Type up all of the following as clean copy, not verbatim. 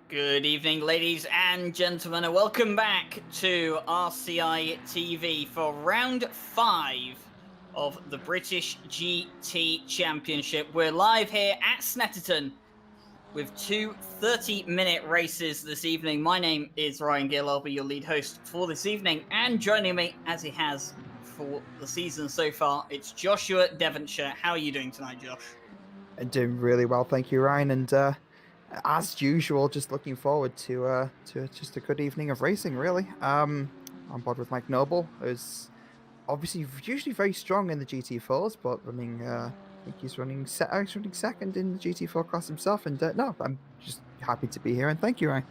Good evening, ladies and gentlemen, and welcome back to RCI TV for round 5 of the British GT Championship. We're live here at Snetterton with two 30-minute races this evening. My name is Ryan Gill. I'll be your lead host for this evening, and joining me, as he has for the season so far, it's Joshua Devonshire. How are you doing tonight, Josh? I'm doing really well, thank you, Ryan. And as usual, just looking forward to just a good evening of racing. Really, on board with Mike Noble, who's obviously usually very strong in the GT4s, but running. I think he's running second in the GT4 class himself. And no, I'm just happy to be here. And thank you, Ryan.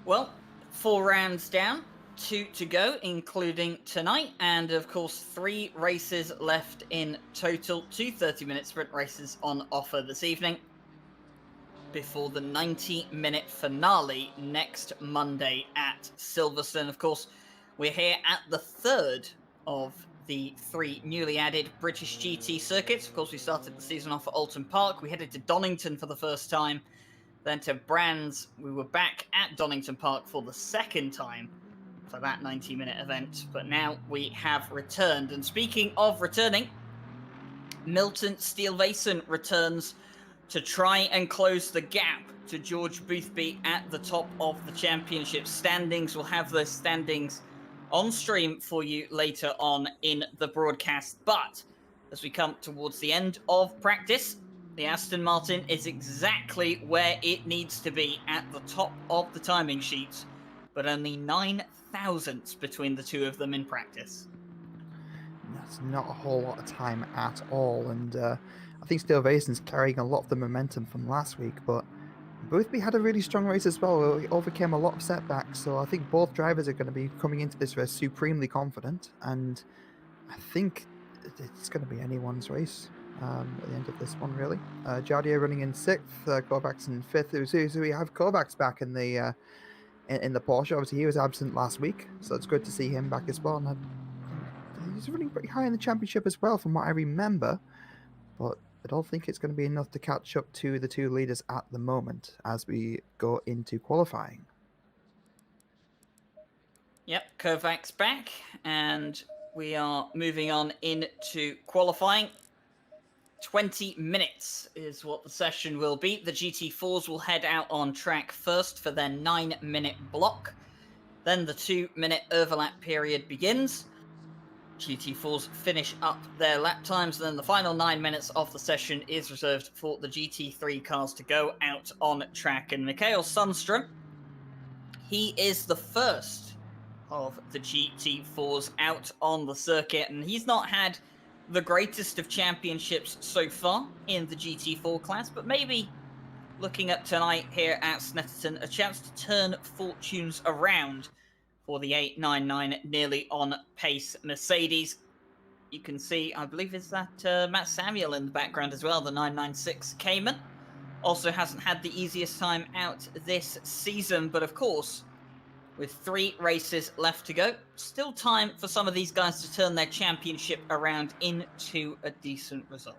Well, 4 rounds down. 2 to go, including tonight, and of course 3 races left in total. 2 30-minute sprint races on offer this evening before the 90-minute finale next Monday at Silverstone. Of course, we're here at the third of the 3 newly added British GT circuits. Of course, we started the season off at Alton Park. We headed to Donington for the first time, then to Brands. We were back at Donington Park for the second time for that 90-minute event, but now we have returned. And speaking of returning, Milton Steele-Vason returns to try and close the gap to George Boothby at the top of the championship standings. We'll have those standings on stream for you later on in the broadcast. But as we come towards the end of practice, the Aston Martin is exactly where it needs to be at the top of the timing sheets, but only 9 thousandths between the two of them in practice. That's not a whole lot of time at all, and I think Steele-Vason's carrying a lot of the momentum from last week, but Boothby had a really strong race as well. He overcame a lot of setbacks, so I think both drivers are going to be coming into this race supremely confident, and I think it's going to be anyone's race at the end of this one, really. Jardier running in 6th, Kovacs in 5th. So we have Kovacs back in the Porsche. Obviously, he was absent last week, so it's good to see him back as well. And he's running pretty high in the championship as well, from what I remember. But I don't think it's going to be enough to catch up to the 2 leaders at the moment as we go into qualifying. Yep, Kovacs back, and we are moving on into qualifying. 20 minutes is what the session will be. The GT4s will head out on track first for their 9-minute block. Then the 2-minute overlap period begins. GT4s finish up their lap times, and then the final 9 minutes of the session is reserved for the GT3 cars to go out on track. And Mikael Sundström, he is the first of the GT4s out on the circuit, and he's not had the greatest of championships so far in the GT4 class, but maybe looking at tonight here at Snetterton, a chance to turn fortunes around for the 899 nearly on pace Mercedes. You can see, I believe, is that Matt Samuel in the background as well, the 996 Cayman. Also hasn't had the easiest time out this season, but of course, with 3 races left to go, still time for some of these guys to turn their championship around into a decent result.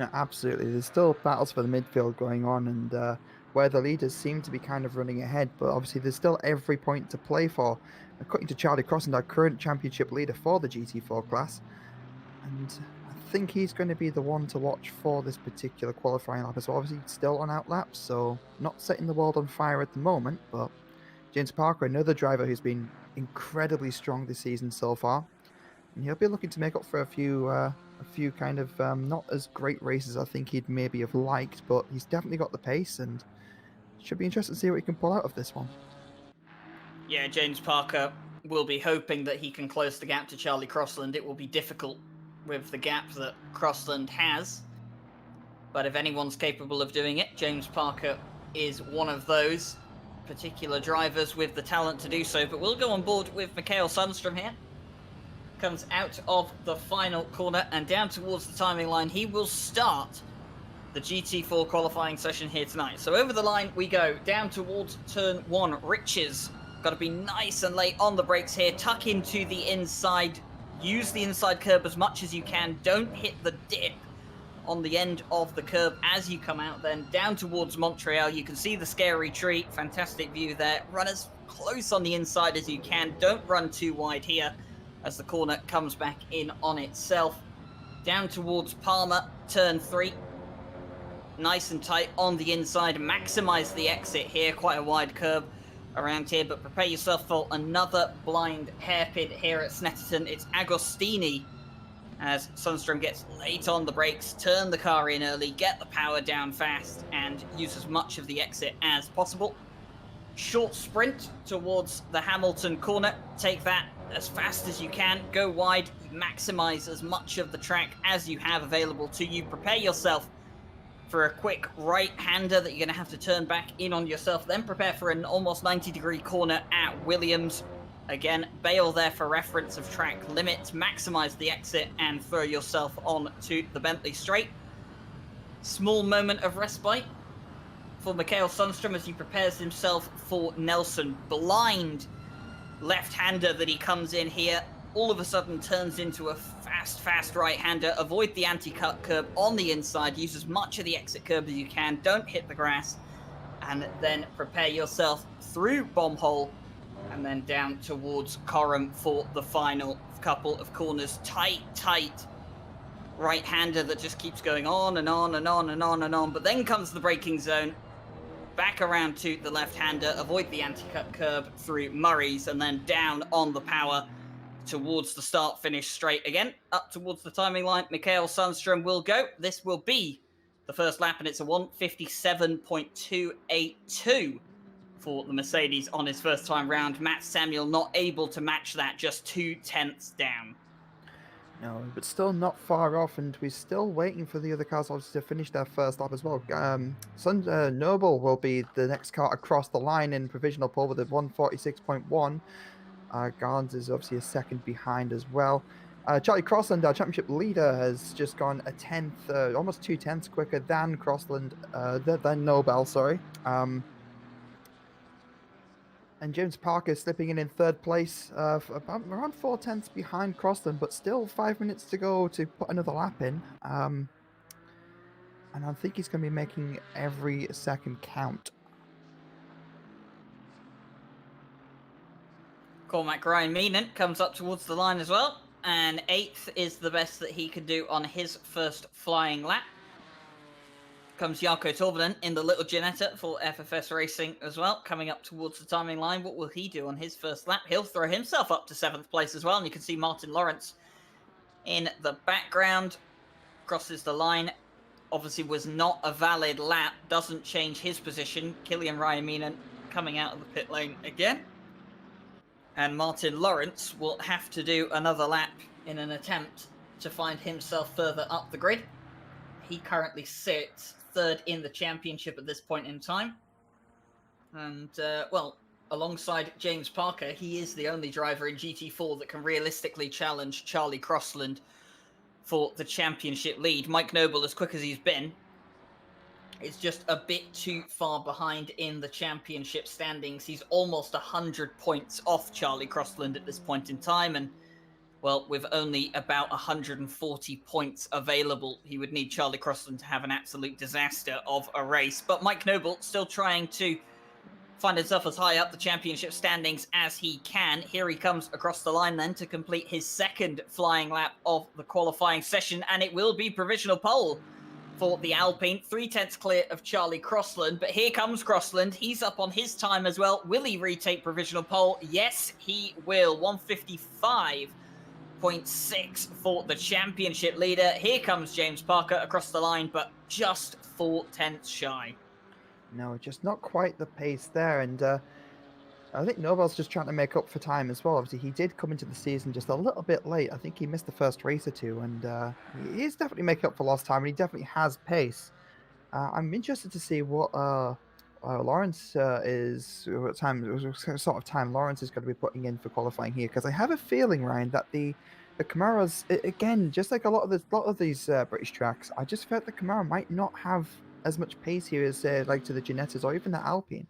No, absolutely. There's still battles for the midfield going on, and where the leaders seem to be kind of running ahead, but obviously there's still every point to play for. According to Charlie Crossland, our current championship leader for the GT4 class, and I think he's going to be the one to watch for this particular qualifying lap as well. Obviously still on outlaps, so not setting the world on fire at the moment, but James Parker, another driver who's been incredibly strong this season so far, and he'll be looking to make up for a few kind of not as great races I think he'd maybe have liked, but he's definitely got the pace, and should be interesting to see what he can pull out of this one. Yeah, James Parker will be hoping that he can close the gap to Charlie Crossland. It will be difficult with the gap that Crossland has, but if anyone's capable of doing it, James Parker is one of those particular drivers with the talent to do so. But we'll go on board with Mikael Sundström here. Comes out of the final corner and down towards the timing line. He will start the GT4 qualifying session here tonight. So over the line we go, down towards turn 1. Riches, got to be nice and late on the brakes here. Tuck into the inside. Use the inside curb as much as you can. Don't hit the dip on the end of the curb as you come out then down towards Montreal. You can see the scary tree. Fantastic view there. Run as close on the inside as you can. Don't run too wide here as the corner comes back in on itself. Down towards Palmer, turn 3. Nice and tight on the inside. Maximize the exit here. Quite a wide curb around here, but prepare yourself for another blind hairpin here at Snetterton. It's Agostini as Sundstrom gets late on the brakes, turn the car in early, get the power down fast, and use as much of the exit as possible. Short sprint towards the Hamilton corner. Take that as fast as you can. Go wide. Maximize as much of the track as you have available to you. Prepare yourself for a quick right-hander that you're going to have to turn back in on yourself. Then prepare for an almost 90-degree corner at Williams. Again, bail there for reference of track limits. Maximize the exit and throw yourself on to the Bentley straight. Small moment of respite for Mikael Sundstrom as he prepares himself for Nelson. Blind left-hander that he comes in here. All of a sudden turns into a fast right-hander. Avoid the anti-cut curb on the inside. Use as much of the exit curb as you can. Don't hit the grass. And then prepare yourself through Bomb Hole and then down towards Coram for the final couple of corners. Tight right-hander that just keeps going on and on and on and on and on. But then comes the braking zone. Back around to the left-hander. Avoid the anti-cut curb through Murray's and then down on the power towards the start-finish straight again. Up towards the timing line, Mikael Sundstrom will go. This will be the first lap, and it's a 1:57.282 for the Mercedes on his first time round. Matt Samuel not able to match that, just 2/10 down. No, but still not far off, and we're still waiting for the other cars obviously to finish their first lap as well. Noble will be the next car across the line in provisional pole with a 1:46.1. Garns is obviously a second behind as well. Charlie Crossland, our championship leader, has just gone a 10th, almost 2/10 quicker than Crossland, than Nobel, sorry. And James Parker slipping in third place, about around 4/10 behind Crossland, but still 5 minutes to go to put another lap in. And I think he's going to be making every second count. Cormac Ryan Meenan comes up towards the line as well, and 8th is the best that he could do on his first flying lap. Comes Jarkko Torvinen in the little Ginetta for FFS Racing as well, coming up towards the timing line. What will he do on his first lap? He'll throw himself up to 7th place as well, and you can see Martin Lawrence in the background. Crosses the line. Obviously was not a valid lap, doesn't change his position. Killian Ryan Meenan coming out of the pit lane again. And Martin Lawrence will have to do another lap in an attempt to find himself further up the grid. He currently sits 3rd in the championship at this point in time. And, well, alongside James Parker, he is the only driver in GT4 that can realistically challenge Charlie Crossland for the championship lead. Mike Noble, as quick as he's been, is just a bit too far behind in the championship standings. He's almost 100 points off Charlie Crossland at this point in time, and well, with only about 140 points available, he would need Charlie Crossland to have an absolute disaster of a race. But Mike Noble still trying to find himself as high up the championship standings as he can. Here he comes across the line then to complete his second flying lap of the qualifying session, and it will be provisional pole for the Alpine. 3/10 clear of Charlie Crossland, but here comes Crossland. He's up on his time as well. Will he retake provisional pole? Yes, he will. 1:55.6 for the championship leader. Here comes James Parker across the line, but just 4/10 shy. No, just not quite the pace there, and I think Nobel's just trying to make up for time as well. Obviously, he did come into the season just a little bit late. I think he missed the first race or two, and he is definitely making up for lost time, and he definitely has pace. I'm interested to see what Lawrence what sort of time Lawrence is going to be putting in for qualifying here, because I have a feeling, Ryan, that the Camaros, again, just like a lot of these British tracks, I just felt the Camaro might not have as much pace here as like to the Ginettas or even the Alpine.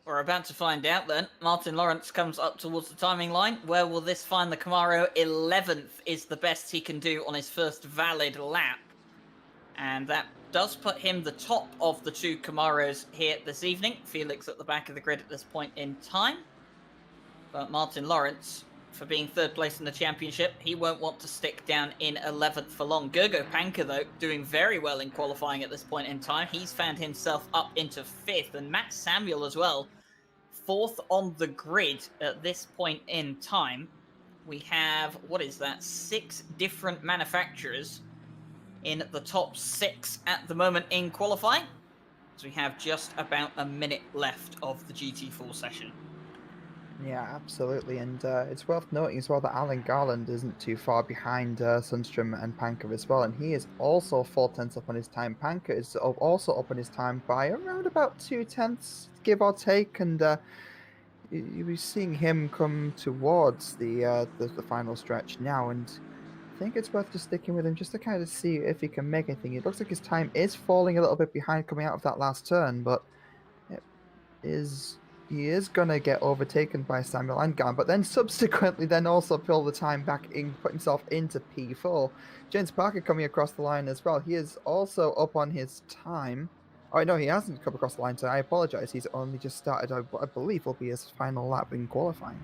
We're about to find out then. Martin Lawrence comes up towards the timing line. Where will this find the Camaro? 11th is the best he can do on his first valid lap. And that does put him the top of the two Camaros here this evening. Felix at the back of the grid at this point in time. But Martin Lawrence, for being third place in the championship, he won't want to stick down in 11th for long. Gergo Panka, though, doing very well in qualifying at this point in time. He's found himself up into 5th, and Matt Samuel as well, 4th on the grid at this point in time. We have, what is that, 6 different manufacturers in the top 6 at the moment in qualifying. So we have just about a minute left of the GT4 session. Yeah, absolutely, and it's worth noting as well that Alan Garland isn't too far behind Sundstrom and Panker as well, and he is also 4/10 up on his time. Panker is also up on his time by around about 2/10, give or take, and you'll be seeing him come towards the final stretch now, and I think it's worth just sticking with him just to kind of see if he can make anything. It looks like his time is falling a little bit behind coming out of that last turn, but he is going to get overtaken by Samuel Angan, but then subsequently then also pull the time back in, put himself into P4. James Parker coming across the line as well. He is also up on his time. Oh, no, he hasn't come across the line, so I apologize. He's only just started, I believe will be his final lap in qualifying.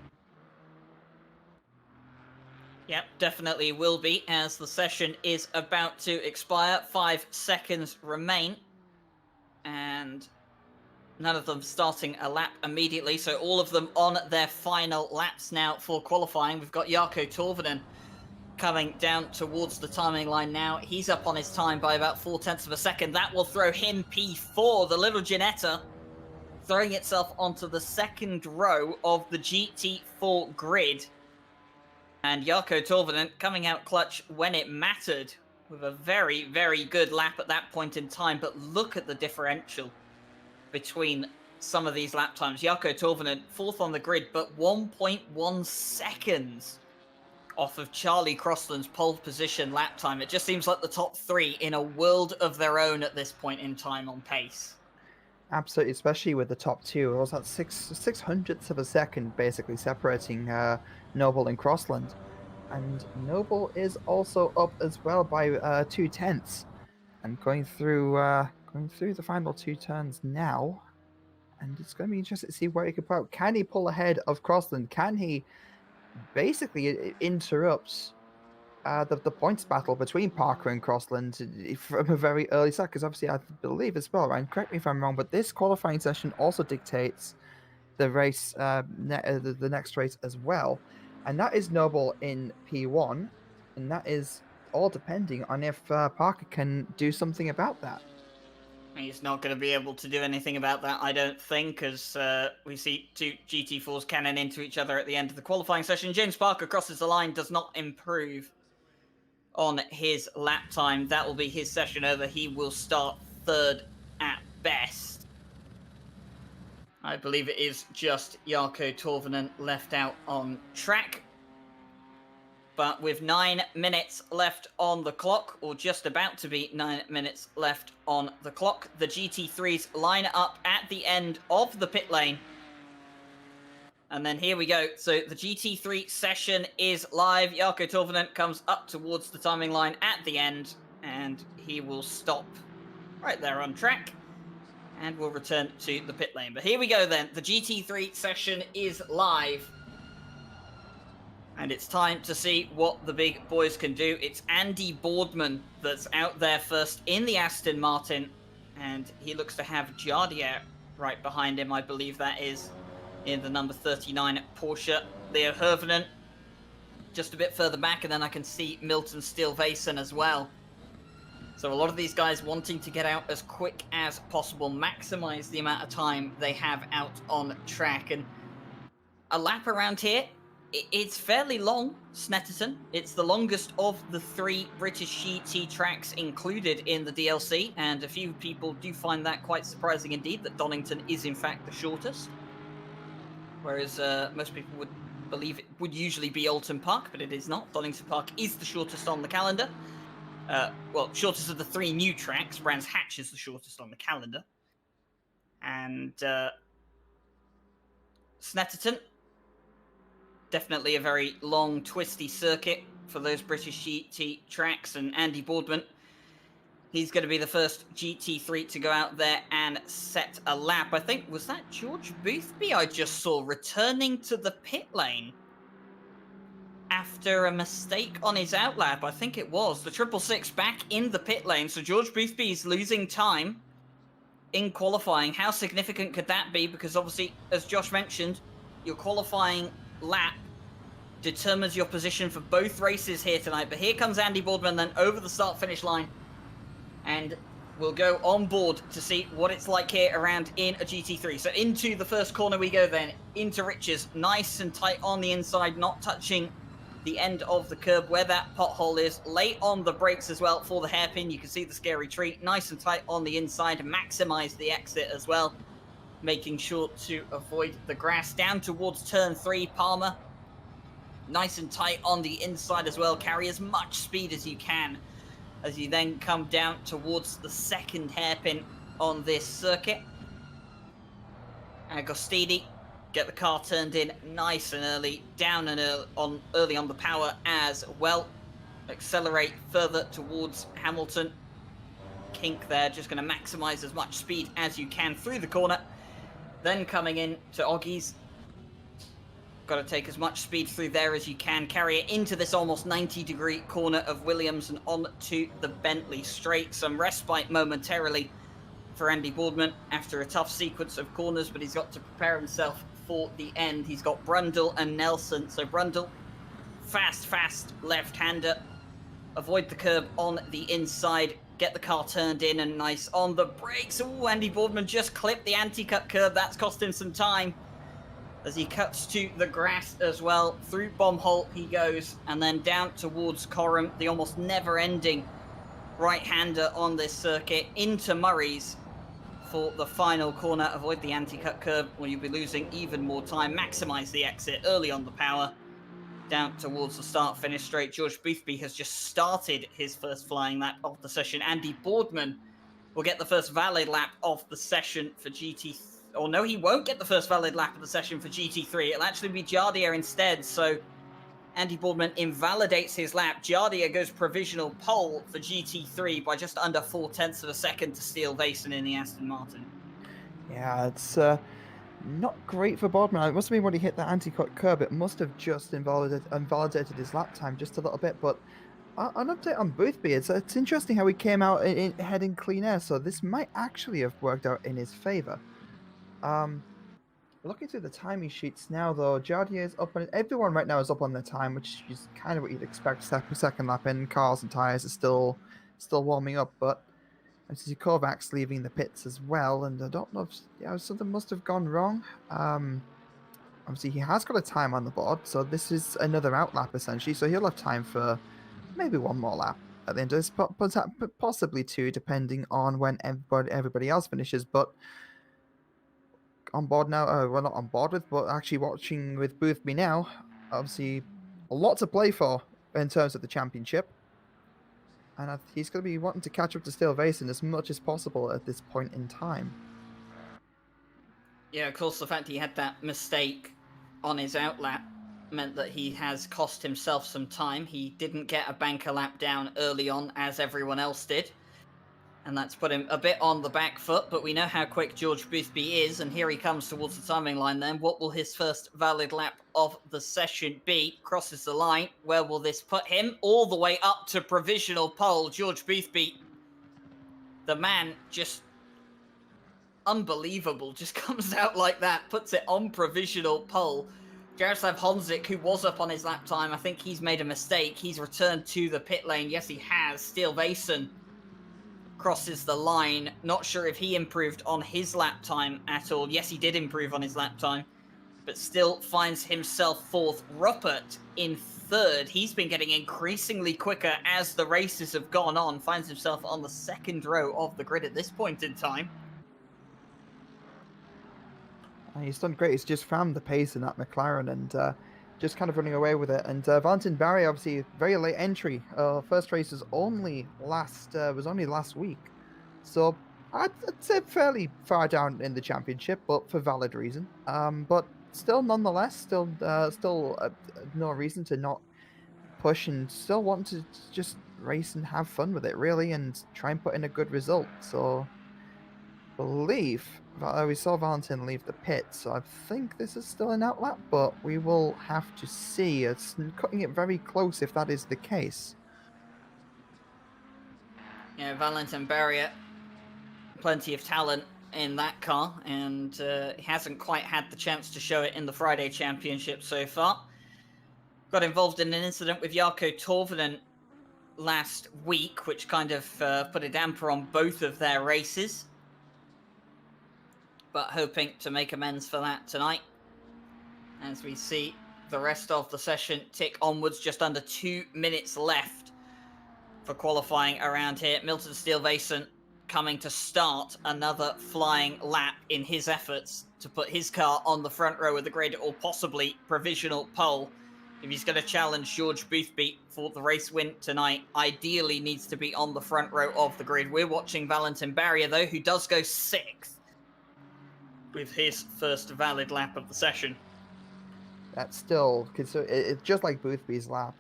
Yep, definitely will be, as the session is about to expire. 5 seconds remain. And none of them starting a lap immediately, so all of them on their final laps now for qualifying. We've got Jarkko Torvinen coming down towards the timing line now. He's up on his time by about 4/10 of a second. That will throw him P4. The little Ginetta throwing itself onto the second row of the GT4 grid. And Jarkko Torvinen coming out clutch when it mattered with a very, very good lap at that point in time. But look at the differential between some of these lap times. Jarkko Torvinen, 4th on the grid, but 1.1 seconds off of Charlie Crossland's pole position lap time. It just seems like the top 3 in a world of their own at this point in time on pace. Absolutely, especially with the top 2. It was at 6/600ths of a second, basically separating Noble and Crossland. And Noble is also up as well by 2/10. And going through the final 2 turns now, and it's going to be interesting to see where he can pull out. Can he pull ahead of Crossland? Can he basically interrupt the points battle between Parker and Crossland from a very early start? Because obviously I believe as well, Ryan, correct me if I'm wrong, but this qualifying session also dictates the race, the next race as well, and that is Noble in P1, and that is all depending on if Parker can do something about that. He's not going to be able to do anything about that, I don't think, as we see 2 GT4s cannon into each other at the end of the qualifying session. James Parker crosses the line, does not improve on his lap time. That will be his session over. He will start 3rd at best. I believe it is just Jarkko Torvinen left out on track. But with 9 minutes left on the clock, or just about to be 9 minutes left on the clock, the GT3s line up at the end of the pit lane. And then here we go. So the GT3 session is live. Jarkko Torvinen comes up towards the timing line at the end, and he will stop right there on track. And we'll return to the pit lane. But here we go then. The GT3 session is live. And it's time to see what the big boys can do. It's Andy Boardman that's out there first in the Aston Martin. And he looks to have Jardier right behind him, I believe that is, in the number 39 Porsche. Leo Hirvonen just a bit further back, and then I can see Milton Steele-Vason as well. So a lot of these guys wanting to get out as quick as possible, maximize the amount of time they have out on track. And a lap around here, it's fairly long, Snetterton. It's the longest of the 3 British GT tracks included in the DLC, and a few people do find that quite surprising indeed, that Donington is in fact the shortest. Whereas most people would believe it would usually be Alton Park, but it is not. Donington Park is the shortest on the calendar. Well, shortest of the 3 new tracks. Brands Hatch is the shortest on the calendar. And Snetterton, definitely a very long, twisty circuit for those British GT tracks. And Andy Boardman, He's going to be the first GT3 to go out there and set a lap. I think, was that George Boothby I just saw returning to the pit lane after a mistake on his outlap? I think it was. The 666 back in the pit lane. So George Boothby is losing time in qualifying. How significant could that be? Because obviously, as Josh mentioned, your qualifying lap determines your position for both races here tonight. But here comes Andy Boardman then over the start-finish line. And we'll go on board to see what it's like here around in a GT3. So into the first corner we go then, into Riches. Nice and tight on the inside, not touching the end of the curb where that pothole is. Late on the brakes as well for the hairpin. You can see the scary tree. Nice and tight on the inside. Maximize the exit as well, making sure to avoid the grass. Down towards turn 3, Palmer. Nice and tight on the inside as well. Carry as much speed as you can as you then come down towards the second hairpin on this circuit. Agostini, get the car turned in nice and early, down and early on the power as well. Accelerate further towards Hamilton. Kink there, just going to maximize as much speed as you can through the corner. Then coming in to Oggies. Got to take as much speed through there as you can. Carry it into this almost 90-degree corner of Williams and on to the Bentley straight. Some respite momentarily for Andy Boardman after a tough sequence of corners, but he's got to prepare himself for the end. He's got Brundle and Nelson. So Brundle, fast left-hander. Avoid the curb on the inside. Get the car turned in and nice on the brakes. Oh, Andy Boardman just clipped the anti-cut curb. That's cost him some time as he cuts to the grass as well. Through Bombholt he goes, and then down towards Coram, the almost never-ending right-hander on this circuit, into Murray's for the final corner. Avoid the anti-cut curb, or you'll be losing even more time. Maximize the exit early on the power. Down towards the start-finish straight. George Boothby has just started his first flying lap of the session. Andy Boardman will get the first valid lap of the session for GT3. Or no, he won't get the first valid lap of the session for GT3. It'll actually be Jardier instead. So Andy Boardman invalidates his lap. Jardier goes provisional pole for GT3 by just under 0.4 of a second to Steele Vason in the Aston Martin. Yeah, it's not great for Boardman. It must have been when he hit that anti-cut curb. It must have just invalidated his lap time just a little bit. But an update on Boothby. It's interesting how he came out heading clean air. So this might actually have worked out in his favour. Looking through the timing sheets now, though, Jardier is up on everyone right now is up on their time, which is kind of what you'd expect. Second lap in, cars and tires are still warming up, but I see Kovacs leaving the pits as well, and I don't know if something must have gone wrong. Obviously he has got a time on the board, so this is another outlap essentially, so he'll have time for maybe one more lap at the end of this, possibly two, depending on when everybody else finishes, but on board now, well, not on board with, but actually watching with Boothby now. Obviously, a lot to play for in terms of the championship. And he's going to be wanting to catch up to Steele Vason as much as possible at this point in time. Yeah, of course, the fact he had that mistake on his outlap meant that he has cost himself some time. He didn't get a banker lap down early on, as everyone else did. And that's put him a bit on the back foot, but we know how quick George Boothby is, and here he comes towards the timing line then. What will his first valid lap of the session be? Crosses the line. Where will this put him? All the way up to provisional pole. George Boothby, the man, just unbelievable, just comes out like that, puts it on provisional pole. Jaroslav Honzik, who was up on his lap time, I think he's made a mistake. He's returned to the pit lane. Yes, he has. Steele Vason crosses the line. Not sure if he improved on his lap time at all. Yes, he did improve on his lap time, but still finds himself fourth. Ruppert in third. He's been getting increasingly quicker as the races have gone on. Finds himself on the second row of the grid at this point in time. He's done great. He's just found the pace in that McLaren and just kind of running away with it. And Valentin Barry, obviously, very late entry. First race was only last week, so I'd say fairly far down in the championship, but for valid reason. But still, nonetheless, still no reason to not push and still want to just race and have fun with it, really, and try and put in a good result. So, I believe we saw Valentin leave the pit, so I think this is still an outlap, but we will have to see. It's cutting it very close if that is the case. Yeah, Valentin Barrier, plenty of talent in that car, and he hasn't quite had the chance to show it in the Friday Championship so far. Got involved in an incident with Jarkko Torvinen last week, which kind of put a damper on both of their races. But hoping to make amends for that tonight. As we see the rest of the session tick onwards, just under 2 minutes left for qualifying around here. Milton Steele-Vason coming to start another flying lap in his efforts to put his car on the front row of the grid, or possibly provisional pole. If he's going to challenge George Boothby for the race win tonight, ideally needs to be on the front row of the grid. We're watching Valentin Barrier, though, who does go 6th with his first valid lap of the session. That's still, it's just like Boothby's lap.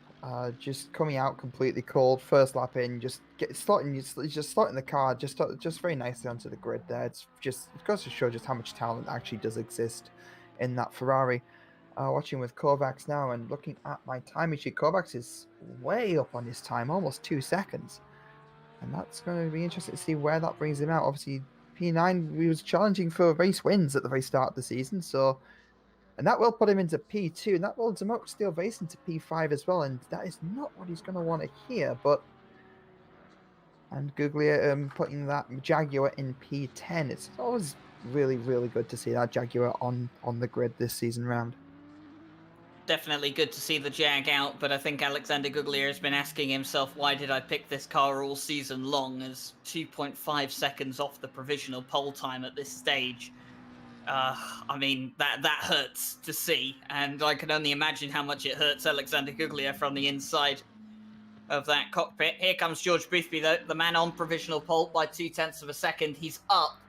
Just coming out completely cold, first lap in, just starting the car just very nicely onto the grid there. It goes to show just how much talent actually does exist in that Ferrari. Watching with Kovacs now and looking at my timing sheet, Kovacs is way up on his time, almost 2 seconds. And that's going to be interesting to see where that brings him out. Obviously, P9, he was challenging for race wins at the very start of the season, and that will put him into P2, and that will demote Steele-Vason to P5 as well, and that is not what he's going to want to hear, and Guglia putting that Jaguar in P10. It's always really, really good to see that Jaguar on the grid this season round. Definitely good to see the Jag out, but I think Alexander Guglia has been asking himself, why did I pick this car all season long, as 2.5 seconds off the provisional pole time at this stage. I mean, that hurts to see, and I can only imagine how much it hurts Alexander Guglia from the inside of that cockpit. Here comes George Boothby, though, the man on provisional pole by 0.2 of a second. He's up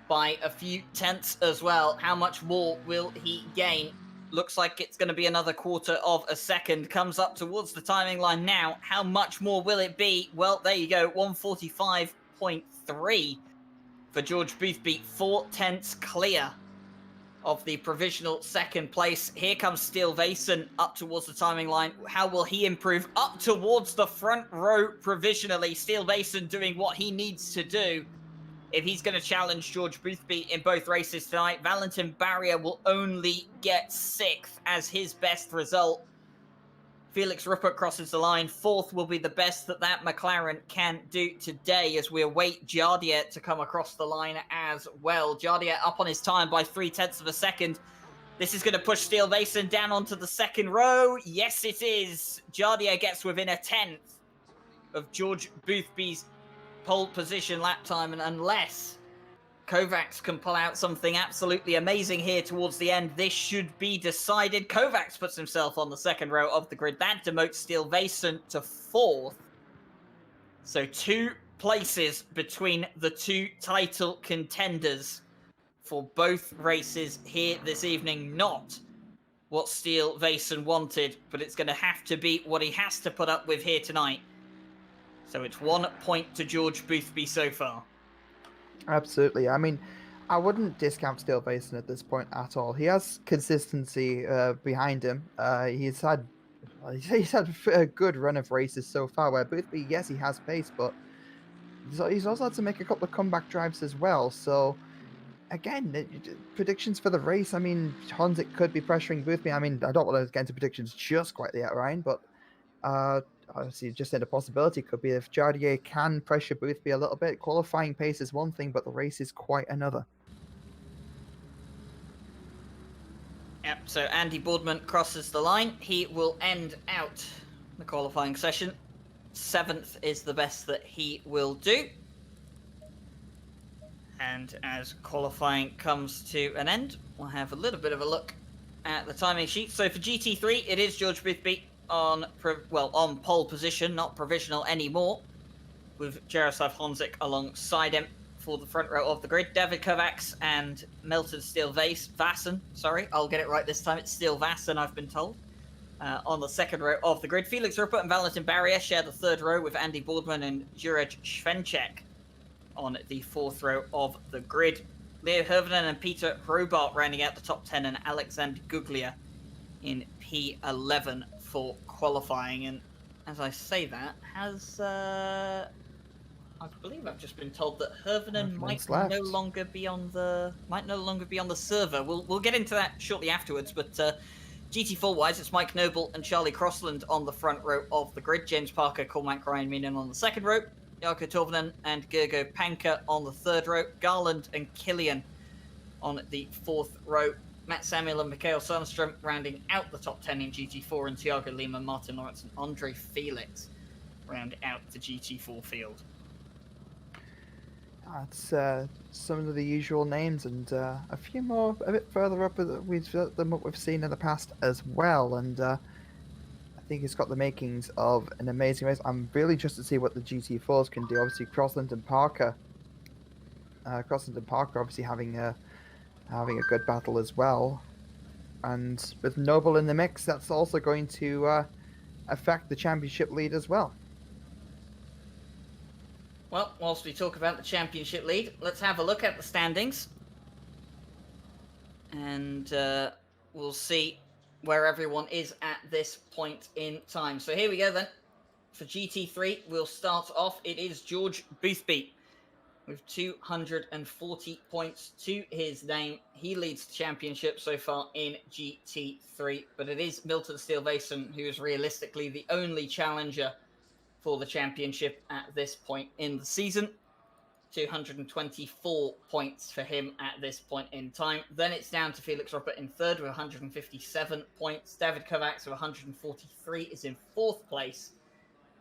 by a few tenths as well. How much more will he gain? Looks like it's going to be another 1/4 of a second. Comes up towards the timing line now. How much more will it be? Well, there you go, 1:45.3 for George Boothby, 0.4 clear of the provisional second place. Here comes Steele-Vason up towards the timing line. How will he improve? Up towards the front row provisionally. Steele-Vason doing what he needs to do if he's going to challenge George Boothby in both races tonight. Valentin Barrier will only get 6th as his best result. Felix Ruppert crosses the line. 4th will be the best that McLaren can do today, as we await Jardier to come across the line as well. Jardier up on his time by 0.3 of a second. This is going to push Steele-Vason down onto the second row. Yes, it is. Jardier gets within 1/10 of George Boothby's pole position lap time, and unless Kovacs can pull out something absolutely amazing here towards the end, this should be decided. Kovacs puts himself on the second row of the grid. That demotes Steele-Vason to 4th. So 2 places between the 2 title contenders for both races here this evening. Not what Steele-Vason wanted, but it's going to have to be what he has to put up with here tonight. So it's 1 point to George Boothby so far. Absolutely. I mean, I wouldn't discount Steele-Vason at this point at all. He has consistency behind him. He's had a good run of races so far, where Boothby, yes, he has pace, but he's also had to make a couple of comeback drives as well. So, again, predictions for the race. I mean, Honzik could be pressuring Boothby. I mean, I don't want to get into predictions just quite yet, Ryan, but obviously, just said a possibility could be if Jardier can pressure Boothby a little bit. Qualifying pace is one thing, but the race is quite another. Yep, so Andy Boardman crosses the line. He will end out the qualifying session. 7th is the best that he will do. And as qualifying comes to an end, we'll have a little bit of a look at the timing sheet. So for GT3, it is George Boothby on pole position, not provisional anymore, with Jaroslav Honzik alongside him for the front row of the grid. David Kovacs and Milton Steele-Vason, sorry, I'll get it right this time, it's Steele-Vason, I've been told, on the second row of the grid. Felix Ruppert and Valentin Barrier share the third row with Andy Boardman and Juraj Svenček on the fourth row of the grid. Leo Hirvonen and Peter Hrobart rounding out the top 10, and Alexander Guglia in P11 for qualifying. And as I say that, I believe I've just been told that Hirvonen might no longer be on the server. We'll get into that shortly afterwards, but GT4 wise, it's Mike Noble and Charlie Crossland on the front row of the grid. James Parker, Cormac Ryan Meenan on the second row. Jarkko Torvinen and Gergo Panka on the third row. Garland and Killian on the fourth row. Matt Samuel and Mikael Sundström rounding out the top 10 in GT4, and Thiago Lima, Martin Lawrence and Andre Felix round out the GT4 field. That's some of the usual names, and a few more a bit further up than what we've seen in the past as well. And I think it's got the makings of an amazing race. I'm really just to see what the GT4s can do. Obviously, Crossland and Parker obviously having a good battle as well. And with Noble in the mix, that's also going to affect the championship lead as well. Well, whilst we talk about the championship lead, let's have a look at the standings. And we'll see where everyone is at this point in time. So here we go then. For GT3, we'll start off. It is George Boothby with 240 points to his name. He leads the championship so far in GT3, but it is Milton Steele-Vason who is realistically the only challenger for the championship at this point in the season. 224 points for him at this point in time. Then it's down to Felix Ruppert in third with 157 points. David Kovacs with 143 is in fourth place.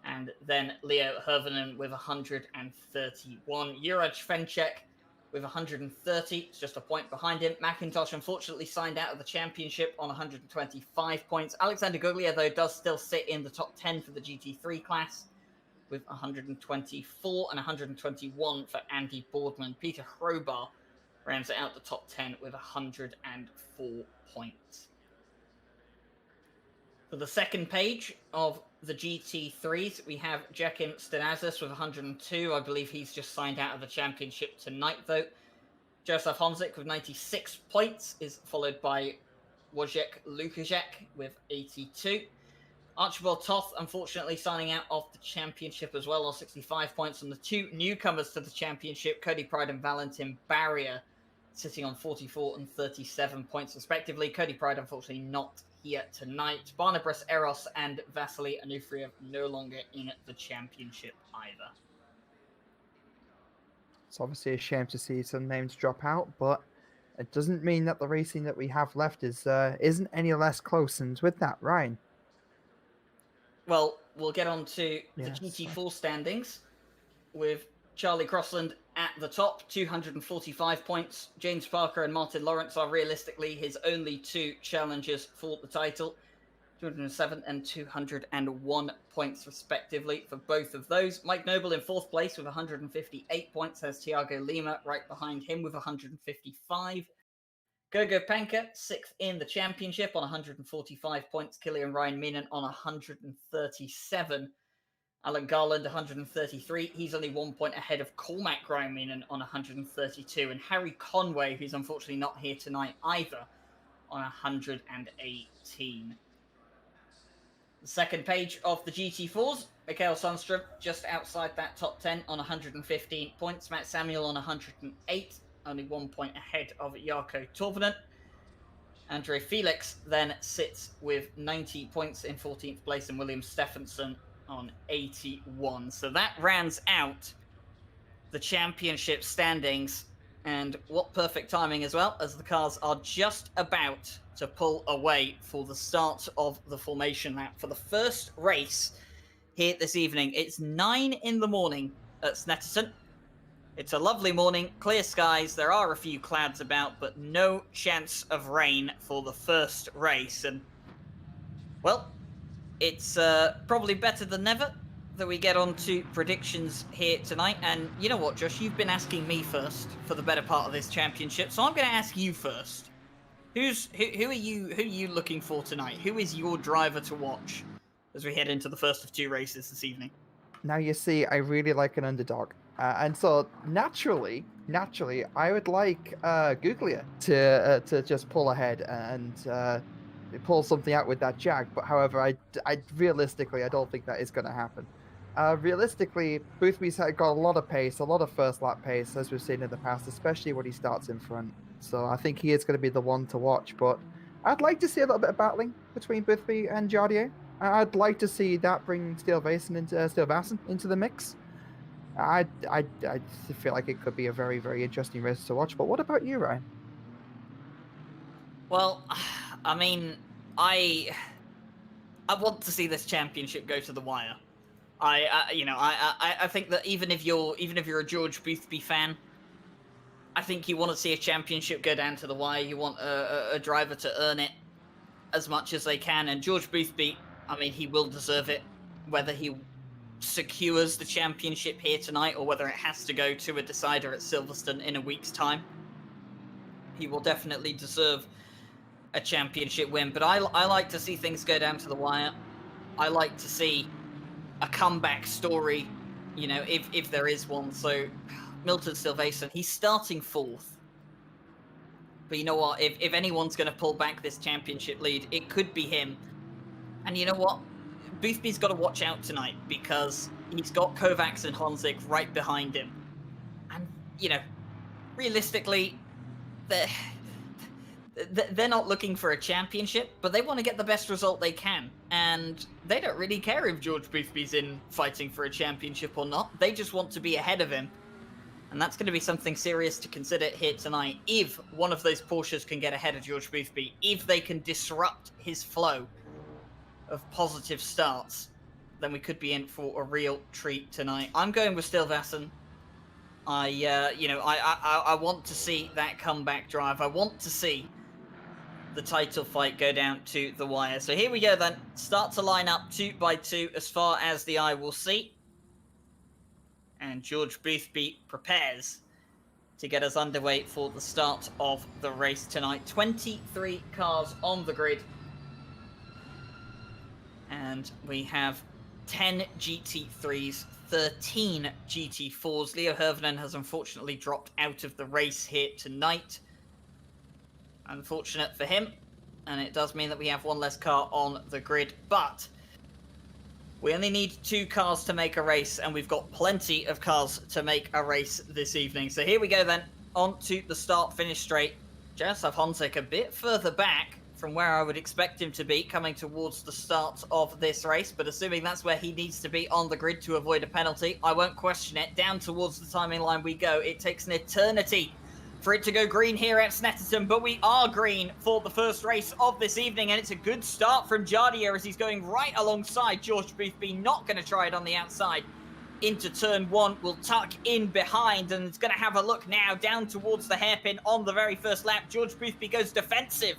And then Leo Hirvonen with 131. Juraj Svenček with 130. It's just a point behind him. McIntosh unfortunately signed out of the championship on 125 points. Alexander Guglia, though, does still sit in the top 10 for the GT3 class with 124 and 121 for Andy Boardman. Peter Hrobart rounds it out the top 10 with 104 points. For the second page of the GT3s, we have Jakim Stenazis with 102. I believe he's just signed out of the championship tonight, though. Josef Honzik with 96 points is followed by Wojciech Lukaszek with 82. Archibald Toth, unfortunately, signing out of the championship as well on 65 points. And the two newcomers to the championship, Cody Pride and Valentin Barrier, sitting on 44 and 37 points respectively. Cody Pride, unfortunately, not here tonight. Barnabas Eros and Vasily Anufriev no longer in the championship either. It's obviously a shame to see some names drop out, but it doesn't mean that the racing that we have left isn't any less close. And with that, Ryan. Well, we'll get on to the GT4 standings with Charlie Crossland at the top, 245 points. James Parker and Martin Lawrence are realistically his only two challengers for the title. 207 and 201 points respectively for both of those. Mike Noble in fourth place with 158 points has Thiago Lima right behind him with 155. Gergo Panka, sixth in the championship on 145 points. Killian Ryan Meenan on 137. Alan Garland, 133. He's only 1 point ahead of Cormac Ryan Meenan on 132. And Harry Conway, who's unfortunately not here tonight either, on 118. The second page of the GT4s, Mikael Sundström just outside that top 10 on 115 points. Matt Samuel on 108. Only 1 point ahead of Jarkko Torvinen. Andre Felix then sits with 90 points in 14th place, and William Stephenson on 81. So that rounds out the championship standings. And what perfect timing as well, as the cars are just about to pull away for the start of the formation lap. For the first race here this evening, it's 9 in the morning at Snetterton. It's a lovely morning, clear skies, there are a few clouds about, but no chance of rain for the first race. And, well, it's probably better than never that we get on to predictions here tonight. And you know what, Josh, you've been asking me first for the better part of this championship, so I'm going to ask you first. who are you looking for tonight? Who is your driver to watch as we head into the first of 2 races this evening? Now you see, I really like an underdog, and so naturally, I would like Googlia to just pull ahead and pull something out with that Jag. But however, I realistically, I don't think that is going to happen. Realistically, Boothby's got a lot of pace, a lot of first lap pace, as we've seen in the past, especially when he starts in front. So I think he is going to be the one to watch. But I'd like to see a little bit of battling between Boothby and Jardier. I'd like to see that bring Stilvason into the mix. I feel like it could be a very, very interesting race to watch. But what about you, Ryan? Well, I mean, I want to see this championship go to the wire. I think that even if you're a George Boothby fan, I think you want to see a championship go down to the wire. You want a driver to earn it as much as they can, and George Boothby, I mean, he will deserve it, whether he secures the championship here tonight or whether it has to go to a decider at Silverstone in a week's time. He will definitely deserve a championship win, but I like to see things go down to the wire. I like to see a comeback story, you know, if there is one. So Milton Stilvason, he's starting 4th. But you know what? If anyone's going to pull back this championship lead, it could be him. And you know what? Boothby's got to watch out tonight because he's got Kovacs and Honzik right behind him. And, you know, realistically, they're not looking for a championship, but they want to get the best result they can. And they don't really care if George Boothby's in fighting for a championship or not. They just want to be ahead of him. And that's going to be something serious to consider here tonight. If one of those Porsches can get ahead of George Boothby, if they can disrupt his flow of positive starts, then we could be in for a real treat tonight. I'm going with Stilvason. I want to see that comeback drive. I want to see the title fight go down to the wire. So here we go then. Start to line up 2 by 2 as far as the eye will see. And George Boothby prepares to get us underway for the start of the race tonight. 23 cars on the grid. And we have 10 GT3s, 13 GT4s. Leo Hirvonen has unfortunately dropped out of the race here tonight. Unfortunate for him. And it does mean that we have one less car on the grid. But we only need 2 cars to make a race, and we've got plenty of cars to make a race this evening. So here we go then, on to the start-finish straight. Jaroslav Honzik a bit further back from where I would expect him to be, coming towards the start of this race, but assuming that's where he needs to be on the grid to avoid a penalty, I won't question it. Down towards the timing line we go. It takes an eternity for it to go green here at Snetterton, but we are green for the first race of this evening, and it's a good start from Jardier as he's going right alongside George Boothby, not going to try it on the outside. Into turn 1, will tuck in behind, and it's going to have a look now down towards the hairpin on the very first lap. George Boothby goes defensive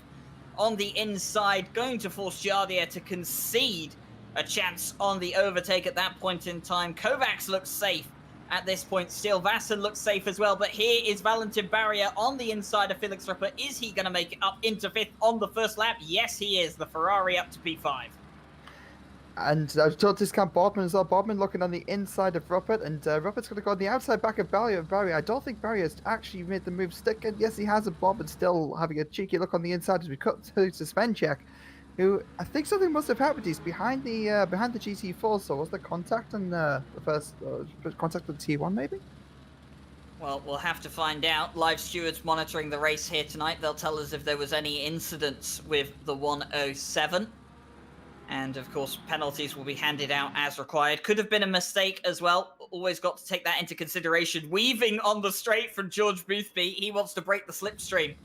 on the inside, going to force Jardier to concede a chance on the overtake at that point in time. Kovacs looks safe at this point. Stilvason looks safe as well, but here is Valentin Barrier on the inside of Felix Ruppert. Is he going to make it up into 5th on the first lap? Yes, he is. The Ferrari up to P5. And I was told to discount Boardman as well. Boardman looking on the inside of Ruppert, and Ruppert's going to go on the outside back of Barrier. I don't think Barrier's actually made the move stick. And yes, he has a Bobbin still having a cheeky look on the inside as we cut to suspend check. Who I think something must have happened. He's behind the GT4. So was there contact on the first contact with the T1 maybe? Well, we'll have to find out. Live stewards monitoring the race here tonight. They'll tell us if there was any incidents with the 107. And, of course, penalties will be handed out as required. Could have been a mistake as well. Always got to take that into consideration. Weaving on the straight from George Boothby. He wants to break the slipstream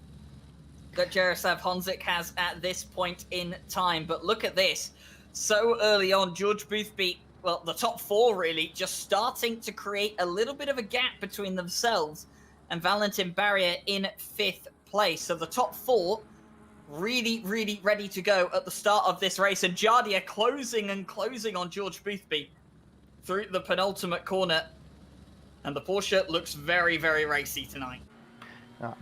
that Jaroslav Honzik has at this point in time. But look at this. So early on, George Boothby, well, the top 4 really, just starting to create a little bit of a gap between themselves and Valentin Barrier in 5th place. So the top 4 really, really ready to go at the start of this race. And Jardier closing on George Boothby through the penultimate corner. And the Porsche looks very, very racy tonight.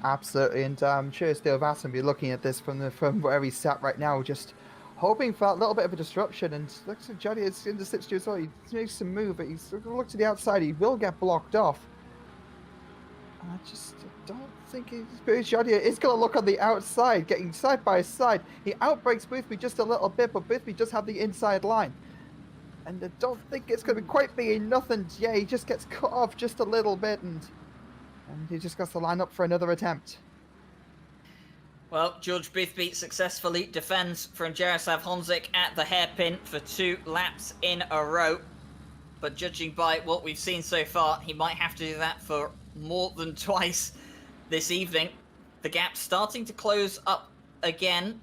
Absolutely, and I'm sure Steel Vass will be looking at this from where he's sat right now, just hoping for a little bit of a disruption. And looks like Johnny is in the situation as well. He makes some move, but he's going to look to the outside. He will get blocked off. I just don't think Johnny is going to look on the outside, getting side by side. He outbreaks Boothby just a little bit, but Boothby does have the inside line. And I don't think it's going to quite be enough. And yeah, he just gets cut off just a little bit, and he just got to line up for another attempt. Well, George Boothby successfully defends from Jaroslav Honzik at the hairpin for 2 laps in a row. But judging by what we've seen so far, he might have to do that for more than twice this evening. The gap's starting to close up again.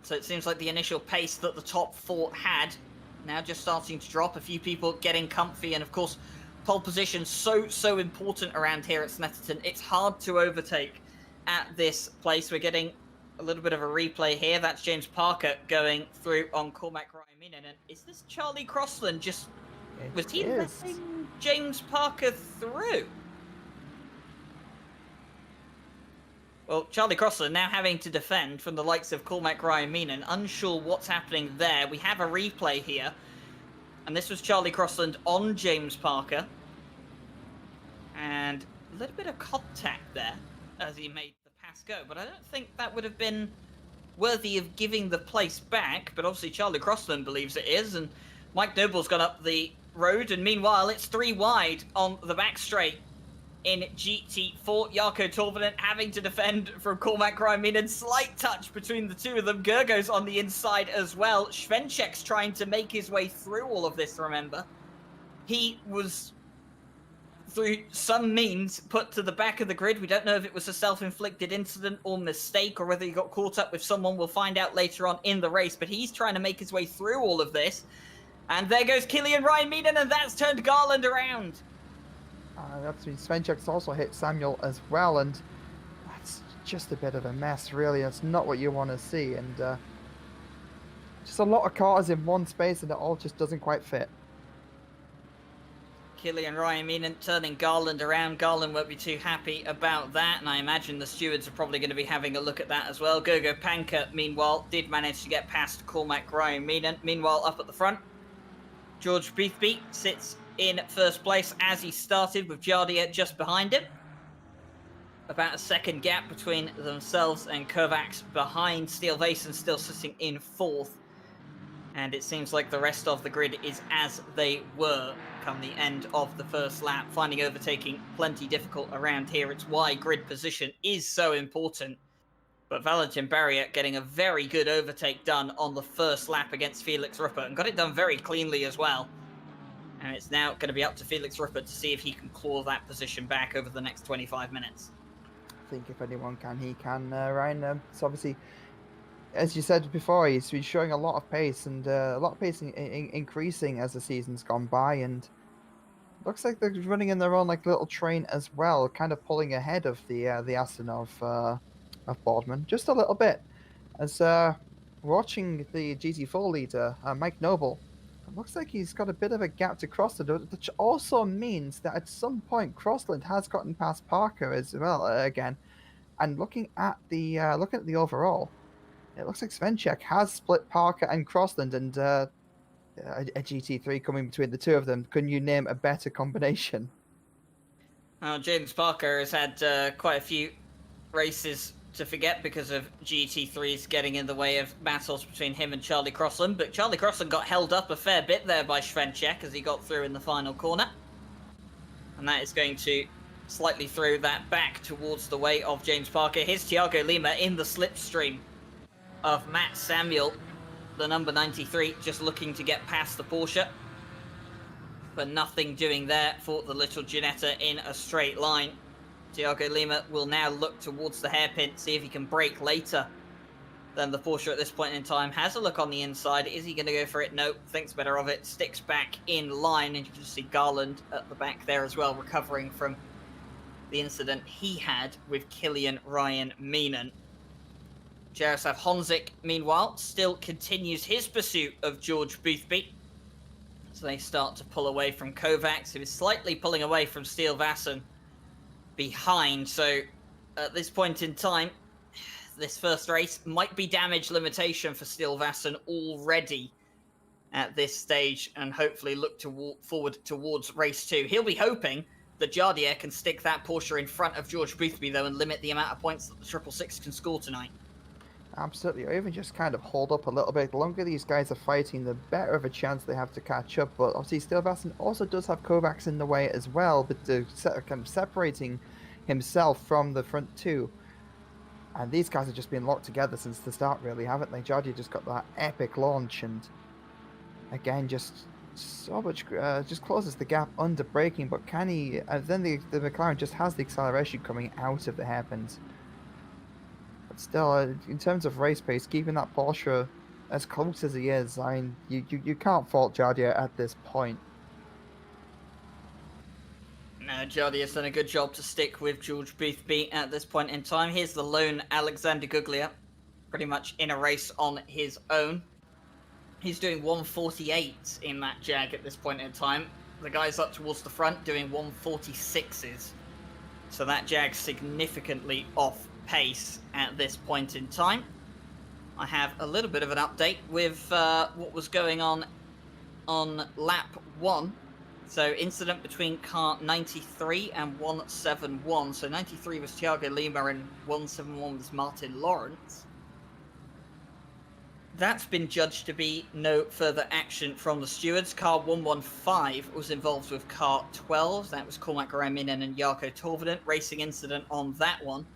So it seems like the initial pace that the top 4 had now just starting to drop. A few people getting comfy, and of course, pole position so important around here at Snetterton. It's hard to overtake at this place. We're getting a little bit of a replay here. That's James Parker going through on Cormac Ryan. And is this Charlie Crossland just... Was he letting James Parker through? Well, Charlie Crossland now having to defend from the likes of Cormac Ryan Meenan. Unsure what's happening there. We have a replay here. And this was Charlie Crossland on James Parker. And a little bit of contact there as he made the pass go. But I don't think that would have been worthy of giving the place back. But obviously Charlie Crossland believes it is. And Mike Noble's gone up the road. And meanwhile, it's 3 wide on the back straight in GT4. Jarkko Torvinen having to defend from Cormac Ryan, and slight touch between the two of them. Gergo's on the inside as well. Svenchek's trying to make his way through all of this, remember. He was, through some means, put to the back of the grid. We don't know if it was a self-inflicted incident or mistake, or whether he got caught up with someone. We'll find out later on in the race, but he's trying to make his way through all of this. And there goes Killian Ryan Meenan, and that's turned Garland around. That's Svenchek's also hit Samuel as well, and that's just a bit of a mess, really. That's not what you want to see, and just a lot of cars in one space, and it all just doesn't quite fit. Killian Ryan Meenan turning Garland around. Garland won't be too happy about that, and I imagine the stewards are probably going to be having a look at that as well. Gergo Panka, meanwhile, did manage to get past Cormac Ryan Meenan. Meanwhile, up at the front, George Boothby sits in first place as he started, with Jardia just behind him. About a second gap between themselves and Kovacs behind. Steel Vason still sitting in 4th. And it seems like the rest of the grid is as they were come the end of the first lap. Finding overtaking plenty difficult around here. It's why grid position is so important. But Valentin Barrier getting a very good overtake done on the first lap against Felix Ruppert, and got it done very cleanly as well. And it's now going to be up to Felix Ruppert to see if he can claw that position back over the next 25 minutes. I think if anyone can, he can, Ryan. It's obviously, as you said before, he's been showing a lot of pace, and a lot of pace increasing as the season's gone by, and looks like they're running in their own like little train as well, kind of pulling ahead of the Aston of Boardman just a little bit. As watching the GT4 leader, Mike Noble, it looks like he's got a bit of a gap to Crossland, which also means that at some point Crossland has gotten past Parker as well again. And looking at the overall, it looks like Svenchek has split Parker and Crossland, and a GT3 coming between the two of them. Can you name a better combination? James Parker has had quite a few races to forget because of GT3s getting in the way of battles between him and Charlie Crossland, but Charlie Crossland got held up a fair bit there by Svenchek as he got through in the final corner, and that is going to slightly throw that back towards the way of James Parker. Here's Thiago Lima in the slipstream of Matt Samuel, the number 93, just looking to get past the Porsche, but nothing doing there for the little Ginetta in a straight line. Thiago Lima will now look towards the hairpin, see if he can brake later than the Porsche at this point in time. Has a look on the inside. Is he going to go for it? No, thinks better of it. Sticks back in line, and you can just see Garland at the back there as well, recovering from the incident he had with Killian Ryan Meenan. Jaroslav Honzik, meanwhile, still continues his pursuit of George Boothby. So they start to pull away from Kovacs, who is slightly pulling away from Steel Vason behind. So at this point in time, this first race might be damage limitation for Stilvassen already at this stage, and hopefully look forward towards race 2. He'll be hoping that Jardier can stick that Porsche in front of George Boothby, though, and limit the amount of points that the 666 can score tonight. Absolutely, or even just kind of hold up a little bit. The longer these guys are fighting, the better of a chance they have to catch up. But obviously, Stilvassen also does have Kovacs in the way as well, but kind of separating himself from the front two. And these guys have just been locked together since the start, really, haven't they? Jardier just got that epic launch, and again, just so much, just closes the gap under braking. But can he? Then the McLaren just has the acceleration coming out of the hairpins. Still, in terms of race pace, keeping that Porsche as close as he is, I mean, you can't fault Jardier at this point. No, Jardier's done a good job to stick with George Boothby at this point in time. Here's the lone Alexander Guglia, pretty much in a race on his own. He's doing 148 in that Jag at this point in time. The guys up towards the front doing 146s. So that Jag's significantly off pace at this point in time. I have a little bit of an update with what was going on lap 1. So incident between car 93 and 171. So 93 was Thiago Lima and 171 was Martin Lawrence. That's been judged to be no further action from the stewards. Car 115 was involved with car 12. That was Cormac Raminen and Jarkko Torvinen. Racing incident on that one.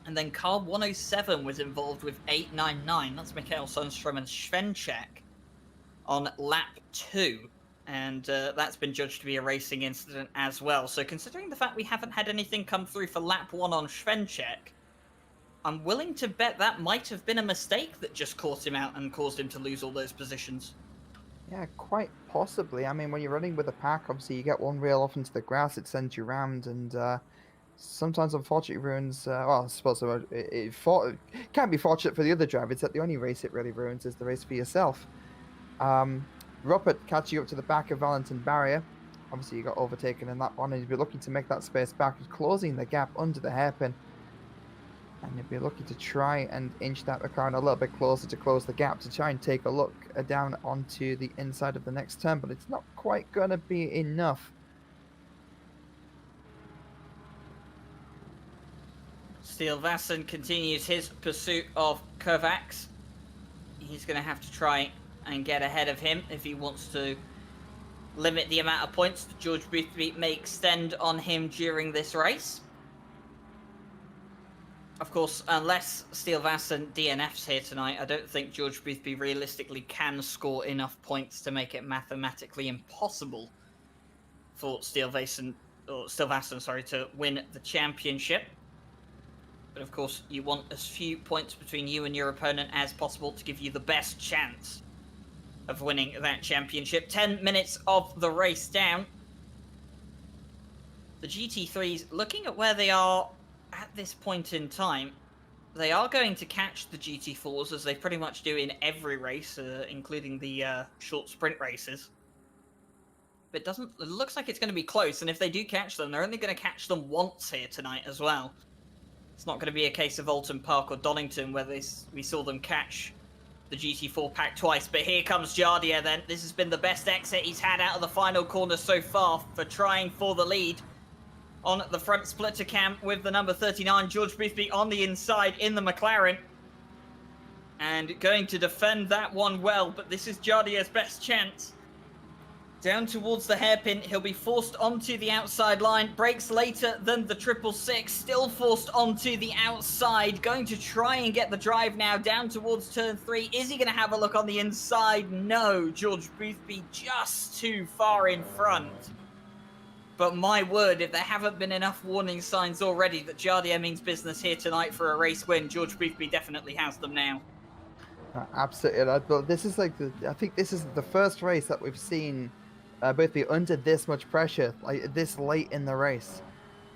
And then car 107 was involved with 899. That's Mikael Sundström and Svenchak on lap 2. And that's been judged to be a racing incident as well. So considering the fact we haven't had anything come through for lap 1 on Svenchak, I'm willing to bet that might have been a mistake that just caught him out and caused him to lose all those positions. Yeah, quite possibly. I mean, when you're running with a pack, obviously you get one rail off into the grass, it sends you round, and sometimes unfortunately ruins, well, I suppose it can't be fortunate for the other driver. It's that the only race it really ruins is the race for yourself. Ruppert catching up to the back of Valentin Barrier. Obviously you got overtaken in that one, and you'd be looking to make that space back, closing the gap under the hairpin. And you'd be looking to try and inch that McLaren a little bit closer to close the gap, to try and take a look down onto the inside of the next turn, but it's not quite going to be enough. Stilvassen continues his pursuit of Kovacs. He's going to have to try and get ahead of him if he wants to limit the amount of points that George Boothby may extend on him during this race. Of course, unless Stilvassen DNFs here tonight, I don't think George Boothby realistically can score enough points to make it mathematically impossible for Stilvassen to win the championship. But of course, you want as few points between you and your opponent as possible to give you the best chance of winning that championship. 10 minutes of the race down. The GT3s, looking at where they are at this point in time, they are going to catch the GT4s, as they pretty much do in every race, including the short sprint races. But it looks like it's going to be close, and if they do catch them, they're only going to catch them once here tonight as well. It's not going to be a case of Alton Park or Donington where we saw them catch the GT4 pack twice. But here comes Jardier then. This has been the best exit he's had out of the final corner so far for trying for the lead. On the front splitter cam with the number 39, George Boothby on the inside in the McLaren. And going to defend that one well, but this is Jardier's best chance. Down towards the hairpin, he'll be forced onto the outside line. Brakes later than the 666, still forced onto the outside. Going to try and get the drive now down towards turn 3. Is he going to have a look on the inside? No, George Boothby just too far in front. But my word, if there haven't been enough warning signs already that Jardier means business here tonight for a race win, George Boothby definitely has them now. Absolutely. But this is like I think this is the first race that we've seen Boothby under this much pressure, like this late in the race.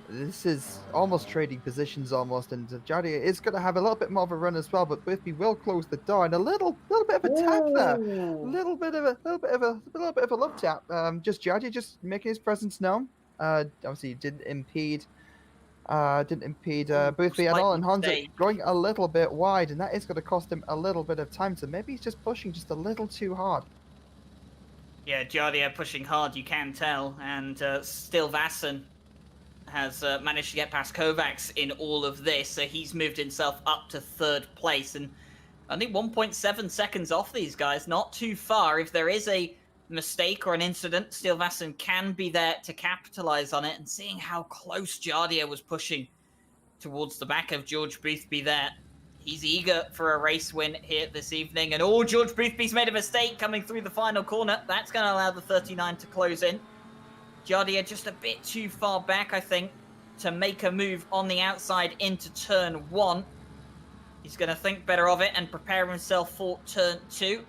This is almost trading positions almost, and Jardier is going to have a little bit more of a run as well. But Boothby will close the door, and a little bit of a tap there, a little bit of a love tap. Just Jardier just making his presence known. Obviously, he didn't impede Didn't impede Ooh, Boothby at slight all, and Honzik mistake. going a little bit wide, and that is going to cost him a little bit of time. So maybe he's just pushing just a little too hard. Yeah, Jardier pushing hard, you can tell, and still Vassen has managed to get past Kovacs in all of this, so he's moved himself up to 3rd place, and only 1.7 seconds off these guys, not too far. If there is a mistake or an incident, Steele Vassen can be there to capitalize on it, and seeing how close Jardier was pushing towards the back of George Boothby there, he's eager for a race win here this evening, and George Boothby's made a mistake coming through the final corner. That's going to allow the 39 to close in. Jardier just a bit too far back, I think, to make a move on the outside into turn 1. He's going to think better of it and prepare himself for turn 2.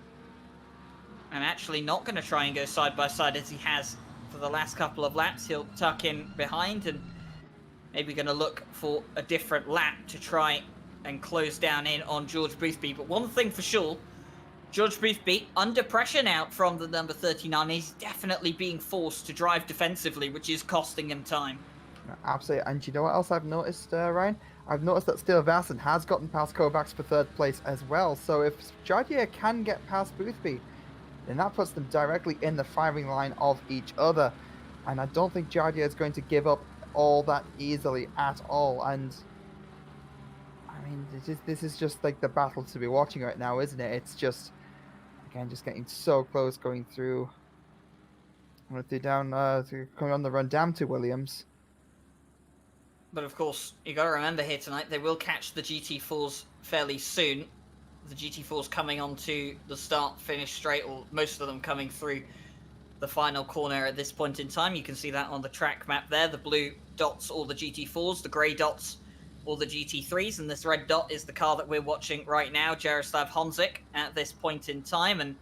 And actually not going to try and go side by side as he has for the last couple of laps. He'll tuck in behind and maybe going to look for a different lap to try and close down in on George Boothby. But one thing for sure, George Boothby under pressure now from the number 39. He's definitely being forced to drive defensively, which is costing him time. Absolutely. And you know what else I've noticed, Ryan? I've noticed that Steele Vassen has gotten past Kovacs for 3rd place as well. So if Jardier can get past Boothby, then that puts them directly in the firing line of each other. And I don't think Jardier is going to give up all that easily at all. And I mean, this is just like the battle to be watching right now, isn't it? It's just, again, just getting so close going through down, coming on the run down to Williams. But of course, you got to remember here tonight, they will catch the GT4s fairly soon. The GT4s coming onto the start-finish straight, or most of them coming through the final corner at this point in time. You can see that on the track map there. The blue dots, all the GT4s, the grey dots, all the GT3s, and this red dot is the car that we're watching right now, Jaroslav Honzik, at this point in time. And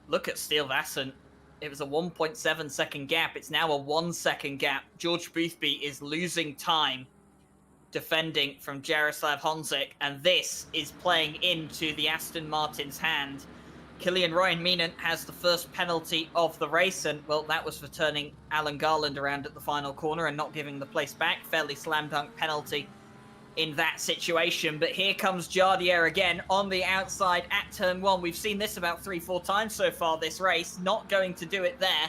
look at Steele Vassen. It was a 1.7 second gap. It's now a 1 second gap. George Boothby is losing time defending from Jaroslav Honzik, and this is playing into the Aston Martin's hand. Killian Ryan Meenan has the first penalty of the race, and, well, that was for turning Alan Garland around at the final corner and not giving the place back. Fairly slam dunk penalty in that situation. But here comes Jardier again on the outside at turn 1. We've seen this about 3-4 times so far this race. Not going to do it there.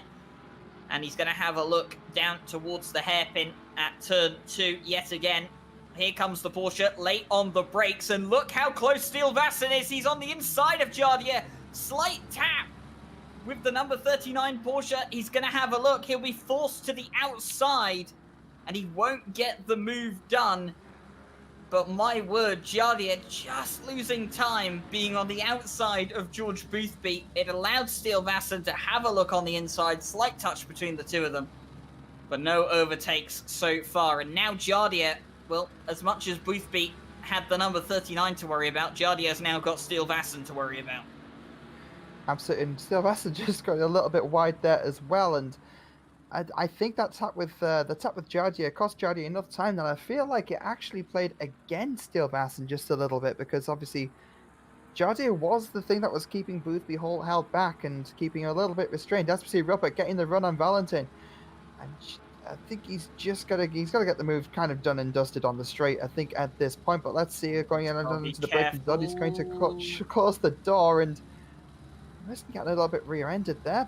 And he's going to have a look down towards the hairpin at turn 2 yet again. Here comes the Porsche, late on the brakes, and look how close Steele Vassen is. He's on the inside of Jardier. Slight tap with the number 39 Porsche. He's going to have a look. He'll be forced to the outside, and he won't get the move done. But my word, Jardier just losing time being on the outside of George Boothby. It allowed Steele Vassen to have a look on the inside. Slight touch between the two of them, but no overtakes so far. And now Jardier, well, as much as Boothby had the number 39 to worry about, Jardier's now got Steele Vassen to worry about. Absolutely, and Steele Vassen just got a little bit wide there as well, and I think that tap with Jardier cost Jardier enough time that I feel like it actually played against Steele Vassen just a little bit, because obviously Jardier was the thing that was keeping Boothby held back and keeping a little bit restrained. That's Ruppert getting the run on Valentin, and I think he's got to get the move kind of done and dusted on the straight, I think, at this point. But let's see, going into the braking zone, he's going to close the door, and risking getting a little bit rear-ended there,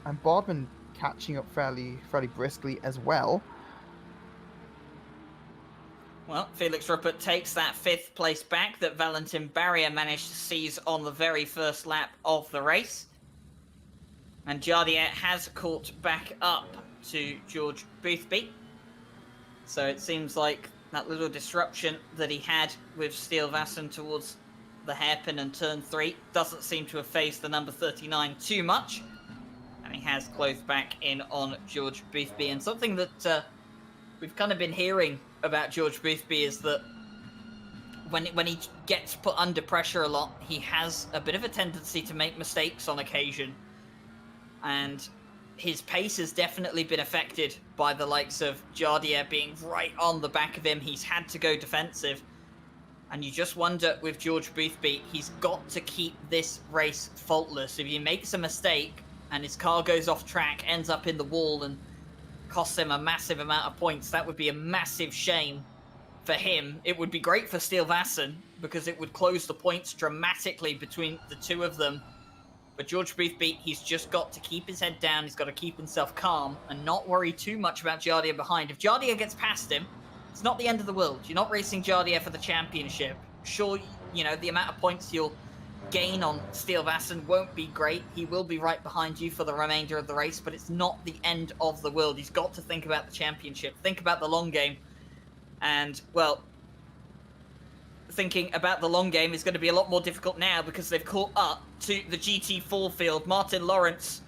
and Boardman catching up fairly briskly as well. Well, Felix Ruppert takes that 5th place back that Valentin Barrier managed to seize on the very first lap of the race. And Jardier has caught back up to George Boothby. So it seems like that little disruption that he had with Steele Vassen towards the hairpin and turn 3 doesn't seem to have phased the number 39 too much. And he has closed back in on George Boothby. And something that we've kind of been hearing about George Boothby is that when he gets put under pressure a lot, he has a bit of a tendency to make mistakes on occasion. And his pace has definitely been affected by the likes of Jardier being right on the back of him. He's had to go defensive. And you just wonder with George Boothby, he's got to keep this race faultless. If he makes a mistake and his car goes off track, ends up in the wall and costs him a massive amount of points, that would be a massive shame for him. It would be great for Steel Vassen because it would close the points dramatically between the two of them. But George Boothby, he's just got to keep his head down. He's got to keep himself calm and not worry too much about Jardier behind. If Jardier gets past him, it's not the end of the world. You're not racing Jardier for the championship. Sure, you know, the amount of points you'll gain on Steel Vassen won't be great. He will be right behind you for the remainder of the race, but it's not the end of the world. He's got to think about the championship, think about the long game. And, well, thinking about the long game is going to be a lot more difficult now because they've caught up to the Gt4 field. Martin Lawrence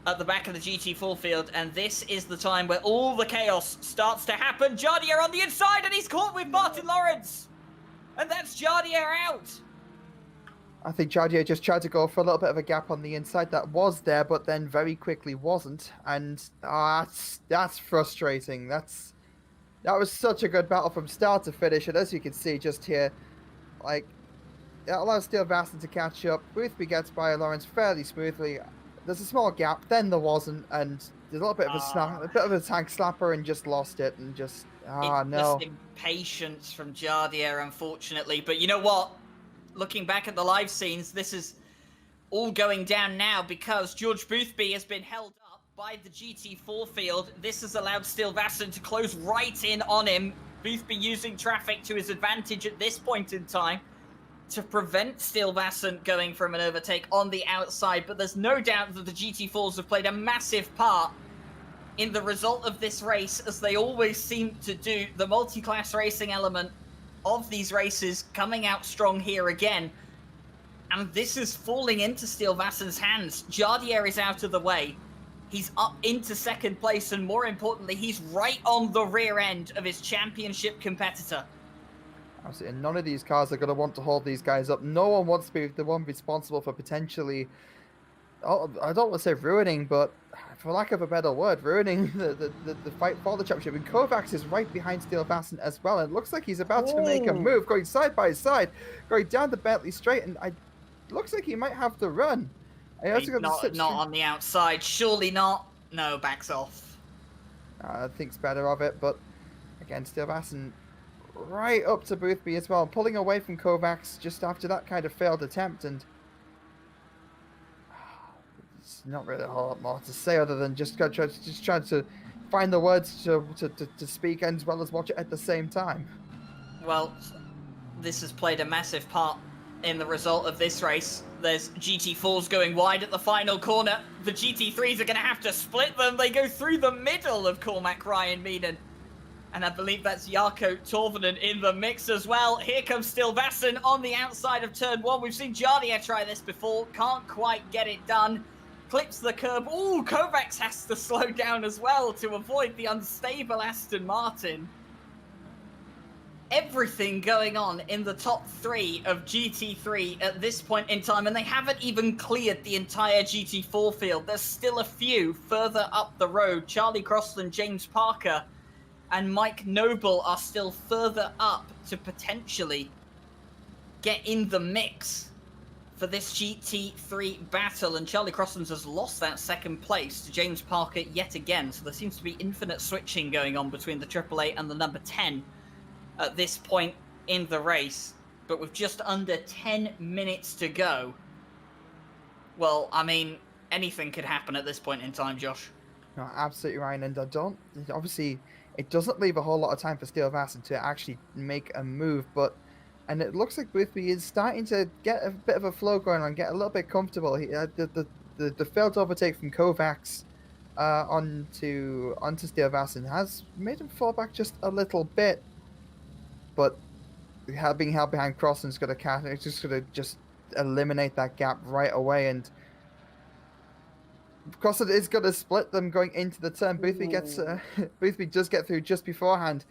at the back of the Gt4 field, and this is the time where all the chaos starts to happen. Jardier on the inside, and he's caught with Martin Lawrence! And that's Jardier out! I think Jardier just tried to go for a little bit of a gap on the inside that was there, but then very quickly wasn't. And that's frustrating. That was such a good battle from start to finish. And as you can see just here, like, it allows Steel Vassen to catch up. Boothby gets by Lawrence fairly smoothly. There's a small gap, then there wasn't, and there's a little bit of a bit of a tank slapper, and just lost it, and just no. Just impatience from Jardier, unfortunately. But you know what? Looking back at the live scenes, this is all going down now because George Boothby has been held up by the Gt4 field. This has allowed Steel Vassen to close right in on him. Boothby using traffic to his advantage at this point in time to prevent Steel Vassen going from an overtake on the outside. But there's no doubt that the Gt4s have played a massive part in the result of this race, as they always seem to do. The multi-class racing element of these races coming out strong here again. And this is falling into Steel Vassen's hands. Jardier is out of the way. He's up into second place, and more importantly, he's right on the rear end of his championship competitor. Absolutely. None of these cars are going to want to hold these guys up. No one wants to be the one responsible for potentially, I don't want to say ruining, but for lack of a better word, ruining the fight for the championship. And Kovacs is right behind Steel Vassen as well. And it looks like he's about to make a move, going side by side, going down the Bentley straight. And it looks like he might have to run. He's not on the outside. Surely not. No, backs off. Thinks better of it. But again, Steel Vassen right up to Boothby as well, pulling away from Kovacs just after that kind of failed attempt. And it's not really a whole lot more to say other than just trying to find the words to speak as well as watch it at the same time. Well, this has played a massive part in the result of this race. There's GT4s going wide at the final corner. The GT3s are going to have to split them. They go through the middle of Cormac Ryan Meenen. And I believe that's Jarkko Torvinen in the mix as well. Here comes Steel Vassen on the outside of turn one. We've seen Jardier try this before. Can't quite get it done. Clips the curb. Ooh, Kovacs has to slow down as well to avoid the unstable Aston Martin. Everything going on in the top three of GT3 at this point in time, and they haven't even cleared the entire GT4 field. There's still a few further up the road. Charlie Crossland, James Parker, and Mike Noble are still further up to potentially get in the mix for this GT3 battle. And Charlie Crossland has lost that second place to James Parker yet again. So there seems to be infinite switching going on between the AAA and the number 10 at this point in the race. But with just under 10 minutes to go, well, I mean, anything could happen at this point in time, Josh. No, absolutely, Ryan. And obviously, it doesn't leave a whole lot of time for Steel Vassen to actually make a move, and it looks like Boothby is starting to get a bit of a flow going on, get a little bit comfortable. The failed overtake from Kovacs onto Steel Vassen has made him fall back just a little bit, but being held behind Crossland's going to eliminate that gap right away, and Crossland is going to split them going into the turn. Boothby Boothby does get through just beforehand.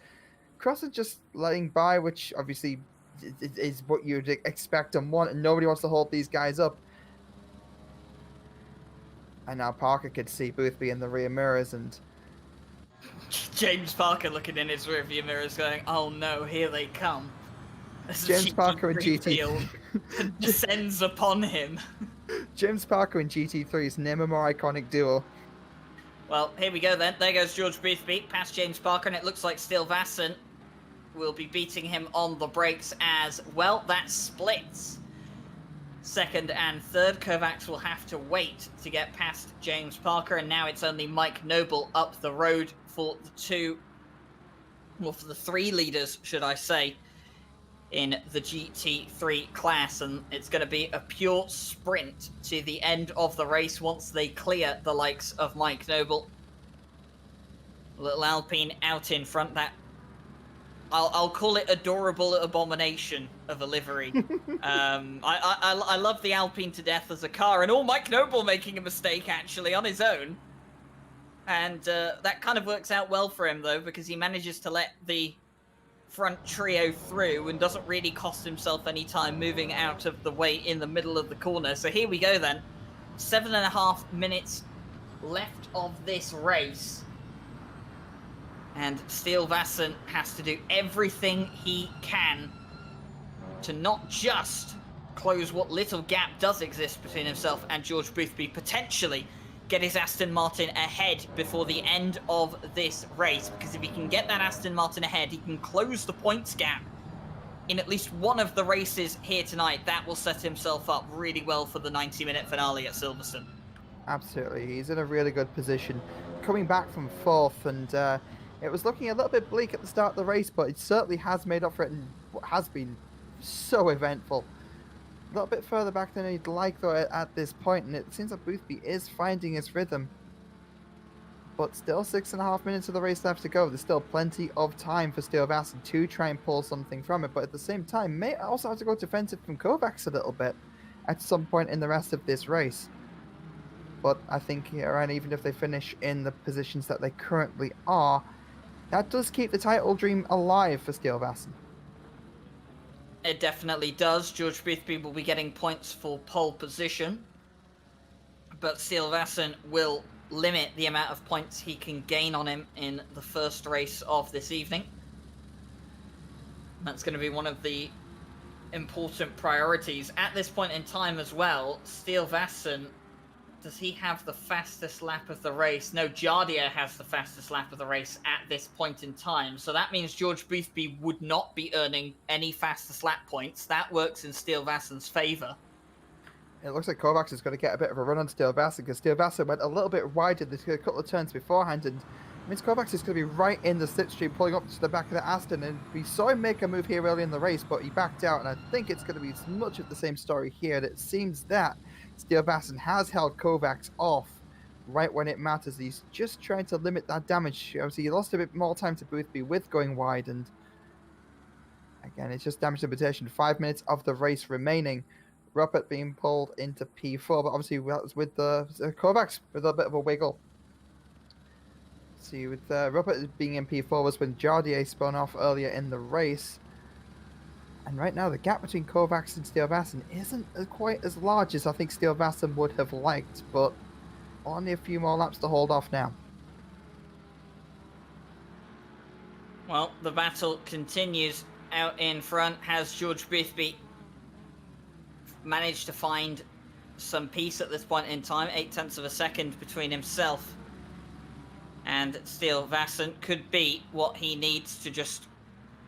Crossland just letting by, which obviously is what you'd expect and want, and nobody wants to hold these guys up. And now Parker could see Boothby in the rear mirrors, and James Parker looking in his rearview mirrors going, oh no, here they come. As James Parker and GT descends upon him. James Parker and GT3's name a more iconic duo. Well, here we go then. There goes George Boothby past James Parker, and it looks like Steel Vassen will be beating him on the brakes as well. That splits second and third. Kovacs will have to wait to get past James Parker, and now it's only Mike Noble up the road for the three leaders, should I say, in the GT3 class, and it's going to be a pure sprint to the end of the race once they clear the likes of Mike Noble. Little Alpine out in front. That I'll call it adorable abomination of a livery. I love the Alpine to death as a car, and Mike Noble making a mistake actually on his own, and that kind of works out well for him though, because he manages to let the front trio through and doesn't really cost himself any time moving out of the way in the middle of the corner. So here we go then. 7.5 minutes left of this race. And Steele Vassen has to do everything he can to not just close what little gap does exist between himself and George Boothby, potentially get his Aston Martin ahead before the end of this race, because if he can get that Aston Martin ahead, he can close the points gap in at least one of the races here tonight. That will set himself up really well for the 90-minute finale at Silverstone. Absolutely, he's in a really good position, coming back from fourth, and it was looking a little bit bleak at the start of the race, but it certainly has made up for it and has been so eventful. A little bit further back than he'd like though at this point, and it seems like Boothby is finding his rhythm. But still 6.5 minutes of the race left to go. There's still plenty of time for Steele Vassen to try and pull something from it, but at the same time may also have to go defensive from Kovacs a little bit at some point in the rest of this race. But I think and even if they finish in the positions that they currently are, that does keep the title dream alive for Steele Vassen. It definitely does. George Boothby will be getting points for pole position, but Steele Vassen will limit the amount of points he can gain on him in the first race of this evening. That's going to be one of the important priorities at this point in time as well. Steele Vassen, does he have the fastest lap of the race? No, Jardier has the fastest lap of the race at this point in time. So that means George Boothby would not be earning any fastest lap points. That works in Steele Vassen's favour. It looks like Kovacs is going to get a bit of a run on Steele Vassen, because Steele Vassen went a little bit wide in a couple of turns beforehand, and it means Kovacs is going to be right in the slipstream, pulling up to the back of the Aston, and we saw him make a move here early in the race, but he backed out, and I think it's going to be much of the same story here, and it seems that Steele Vassen has held Kovacs off right when it matters. He's just trying to limit that damage. Obviously, he lost a bit more time to Boothby with going wide, and again, it's just damage limitation. 5 minutes of the race remaining. Ruppert being pulled into P4, but obviously with the Kovacs with a bit of a wiggle. See, with Ruppert being in P4 was when Jardier spun off earlier in the race. And right now, the gap between Kovacs and Steele Vassen isn't quite as large as I think Steele Vassen would have liked, but only a few more laps to hold off now. Well, the battle continues out in front. Has George Boothby managed to find some peace at this point in time? 0.8 of a second between himself and Steele Vassen could be what he needs to just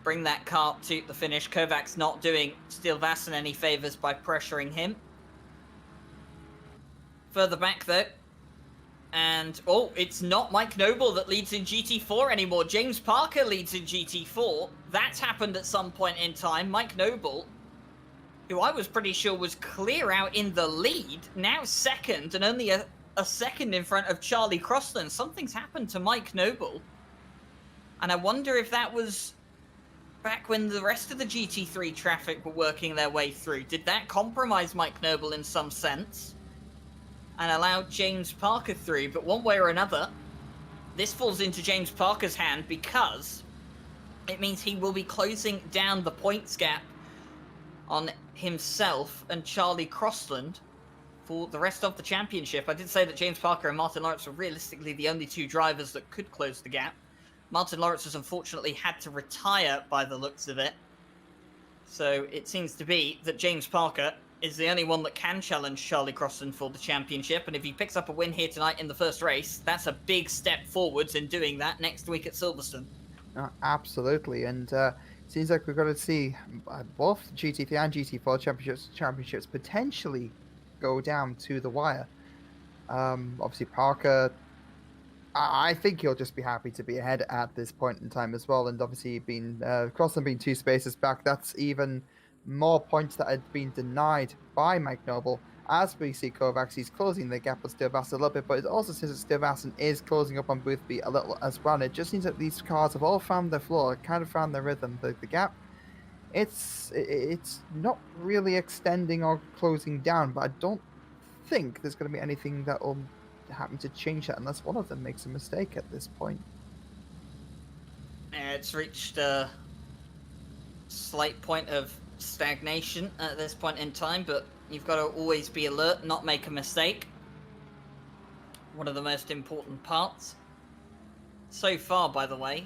bring that car to the finish. Kovacs not doing Steele Vassen any favours by pressuring him. Further back though, and it's not Mike Noble that leads in GT4 anymore. James Parker leads in GT4. That's happened at some point in time. Mike Noble, who I was pretty sure was clear out in the lead, now second and only a second in front of Charlie Crossland. Something's happened to Mike Noble, and I wonder if that was back when the rest of the GT3 traffic were working their way through. Did that compromise Mike Noble in some sense and allow James Parker through? But one way or another, this falls into James Parker's hand, because it means he will be closing down the points gap on himself and Charlie Crossland for the rest of the championship. I did say that James Parker and Martin Lawrence were realistically the only two drivers that could close the gap. Martin Lawrence has unfortunately had to retire by the looks of it. So it seems to be that James Parker is the only one that can challenge Charlie Crossland for the championship. And if he picks up a win here tonight in the first race, that's a big step forwards in doing that next week at Silverstone. Absolutely. And seems like we're going to see both GT3 and GT4 championships potentially go down to the wire. Obviously, Parker, I think he'll just be happy to be ahead at this point in time as well. And obviously, Crossland being 2 spaces back, that's even more points that had been denied by Mike Noble. As we see Kovacs, he's closing the gap with Stilvassen a little bit, but it also says that Stilvassen is closing up on Boothby a little as well. And it just seems that these cars have all found their floor, kind of found their rhythm. The gap, it's not really extending or closing down, but I don't think there's going to be anything that will happen to change that unless one of them makes a mistake at this point. It's reached a slight point of stagnation at this point in time, but you've got to always be alert, not make a mistake. One of the most important parts. So far, by the way,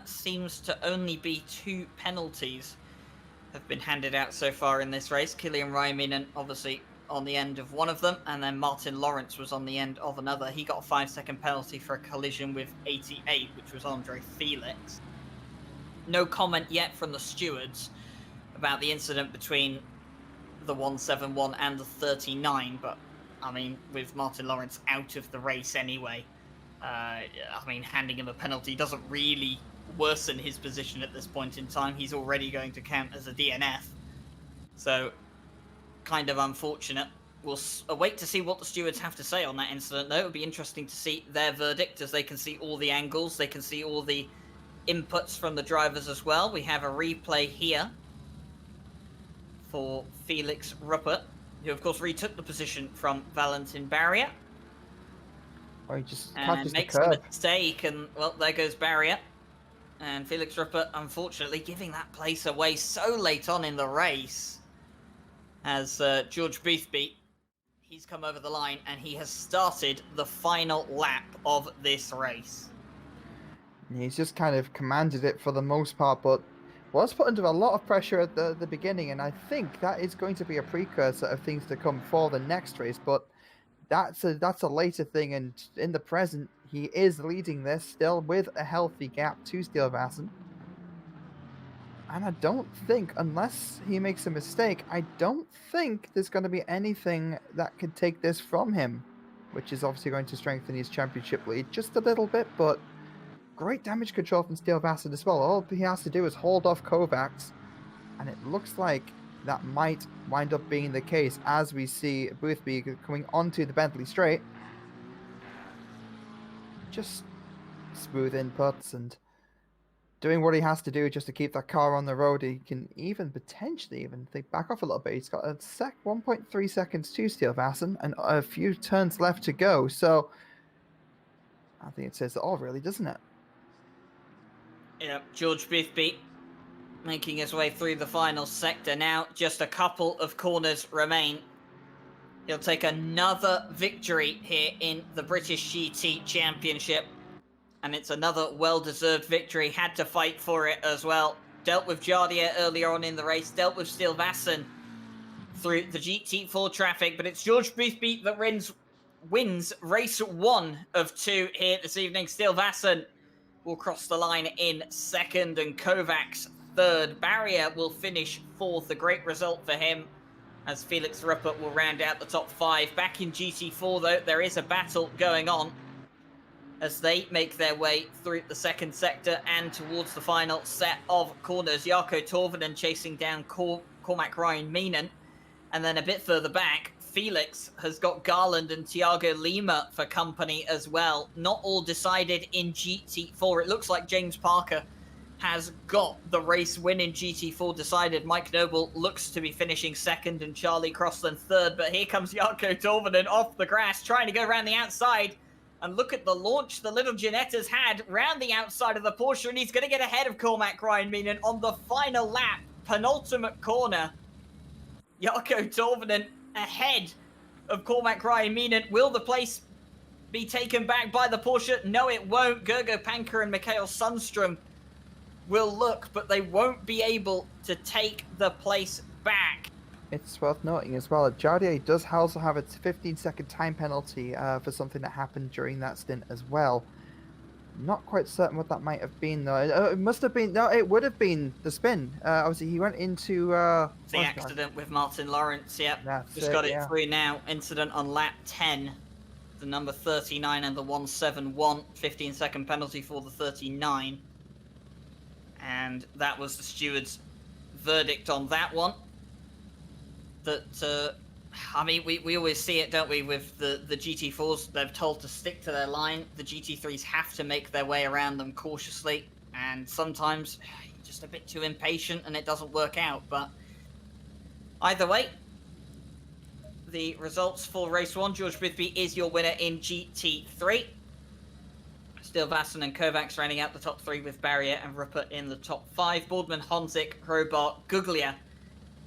seems to only be 2 penalties have been handed out so far in this race. Killian Ryman, obviously, on the end of one of them, and then Martin Lawrence was on the end of another. He got a 5-second penalty for a collision with 88, which was Andre Felix. No comment yet from the stewards about the incident between the 171 and the 39, but I mean, with Martin Lawrence out of the race anyway, I mean, handing him a penalty doesn't really worsen his position at this point in time. He's already going to count as a DNF, so kind of unfortunate. We'll wait to see what the stewards have to say on that incident, though. It'll be interesting to see their verdict, as they can see all the angles, they can see all the inputs from the drivers as well. We have a replay here for Felix Ruppert, who of course retook the position from Valentin Barrier. Or he just and makes a mistake, and well, there goes Barrier. And Felix Ruppert, unfortunately, giving that place away so late on in the race. As George Boothby, he's come over the line and he has started the final lap of this race. He's just kind of commanded it for the most part, but was put under a lot of pressure at the beginning, and I think that is going to be a precursor of things to come for the next race, but that's a later thing, and in the present, he is leading this still with a healthy gap to Stilvassen. And I don't think, unless he makes a mistake, I don't think there's going to be anything that could take this from him, which is obviously going to strengthen his championship lead just a little bit, but great damage control from Stilvassen as well. All he has to do is hold off Kovacs, and it looks like that might wind up being the case as we see Boothby coming onto the Bentley straight. Just smooth inputs and doing what he has to do just to keep that car on the road. He can even potentially think back off a little bit. He's got a 1.3 seconds to Stilvassen and a few turns left to go. So I think it says it all, really, doesn't it? Yeah, George Boothby making his way through the final sector now. Just a couple of corners remain. He'll take another victory here in the British GT Championship. And it's another well-deserved victory. Had to fight for it as well. Dealt with Jardier earlier on in the race. Dealt with Stilvassen through the Gt4 traffic. But it's George Boothby that wins race 1 of 2 here this evening. Stilvassen will cross the line in 2nd and Kovacs 3rd. Barrier will finish 4th. A great result for him, as Felix Ruppert will round out the top 5. Back in GT4, though, there is a battle going on as they make their way through the 2nd sector and towards the final set of corners. Jarkko Torvinen chasing down Cormac Ryan Meenan. And then a bit further back, Felix has got Garland and Thiago Lima for company as well. Not all decided in GT4. It looks like James Parker has got the race win in GT4 decided. Mike Noble looks to be finishing 2nd and Charlie Crossland 3rd. But here comes Jarkko Torvinen off the grass, trying to go around the outside. And look at the launch the little Giannetta's had round the outside of the Porsche, and he's going to get ahead of Cormac Ryan Meenan on the final lap, penultimate corner. Jarkko Torvinen ahead of Cormac Ryan Meenan. Will the place be taken back by the Porsche? No, it won't. Gergo Panker and Mikhail Sundstrom will look, but they won't be able to take the place back. It's worth noting as well that Jardier does also have a 15-second time penalty for something that happened during that stint as well. Not quite certain what that might have been though. It must have been, no, it would have been the spin. Obviously he went into The accident with Martin Lawrence, yep. That's Just it, got it yeah. through now. Incident on lap 10. The number 39 and the 171. 15-second penalty for the 39. And that was the steward's verdict on that one. That, I mean, we always see it, don't we, with the GT4s. They're told to stick to their line. The GT3s have to make their way around them cautiously. And sometimes you're just a bit too impatient and it doesn't work out. But either way, the results for race 1, George Bithby is your winner in GT3. Still Vassen and Kovacs rounding out the top 3 with Barrier and Ruppert in the top 5. Boardman, Honzik, Hobart, Guglia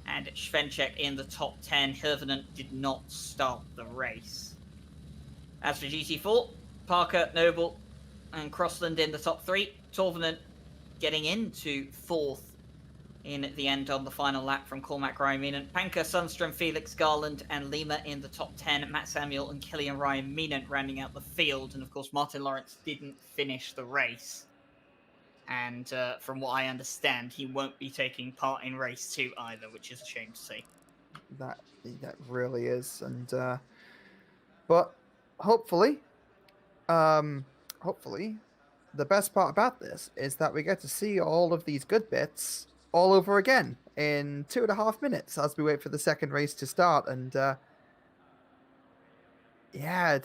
and Svenchek in the top 10. Hirvonen did not start the race. As for GT4, Parker, Noble and Crossland in the top 3. Torvinen getting into 4th in the end on the final lap from Cormac Ryan-Meenan. Panker, Sundstrom, Felix, Garland and Lima in the top 10. Matt Samuel and Killian Ryan-Meenan rounding out the field. And of course, Martin Lawrence didn't finish the race. And from what I understand, he won't be taking part in race 2 either, which is a shame to see. That really is. And but hopefully, the best part about this is that we get to see all of these good bits all over again in 2.5 minutes as we wait for the second race to start. And yeah, it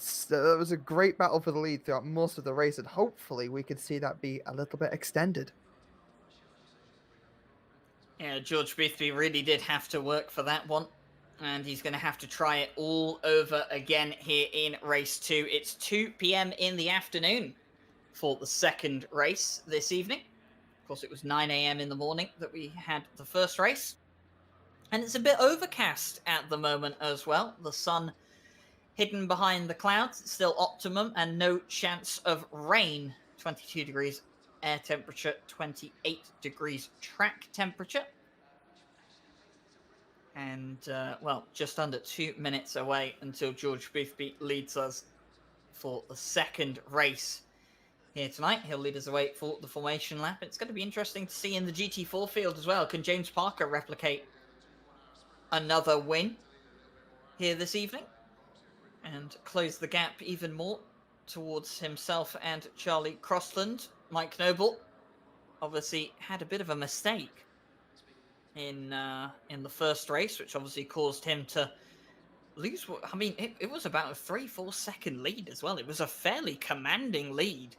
was a great battle for the lead throughout most of the race, and hopefully we could see that be a little bit extended. Yeah, George Bithby really did have to work for that one. And he's going to have to try it all over again here in race 2. It's 2 p.m. in the afternoon for the second race this evening. Of course, it was 9 a.m. in the morning that we had the first race. And it's a bit overcast at the moment as well. The sun hidden behind the clouds. It's still optimum and no chance of rain. 22 degrees air temperature, 28 degrees track temperature. And, well, just under 2 minutes away until George Boothby leads us for the second race here tonight. He'll lead us away for the formation lap. It's going to be interesting to see in the GT4 field as well. Can James Parker replicate another win here this evening and close the gap even more towards himself and Charlie Crossland? Mike Noble obviously had a bit of a mistake in the first race, which obviously caused him to lose. I mean, it was about a 3-4 second lead as well. It was a fairly commanding lead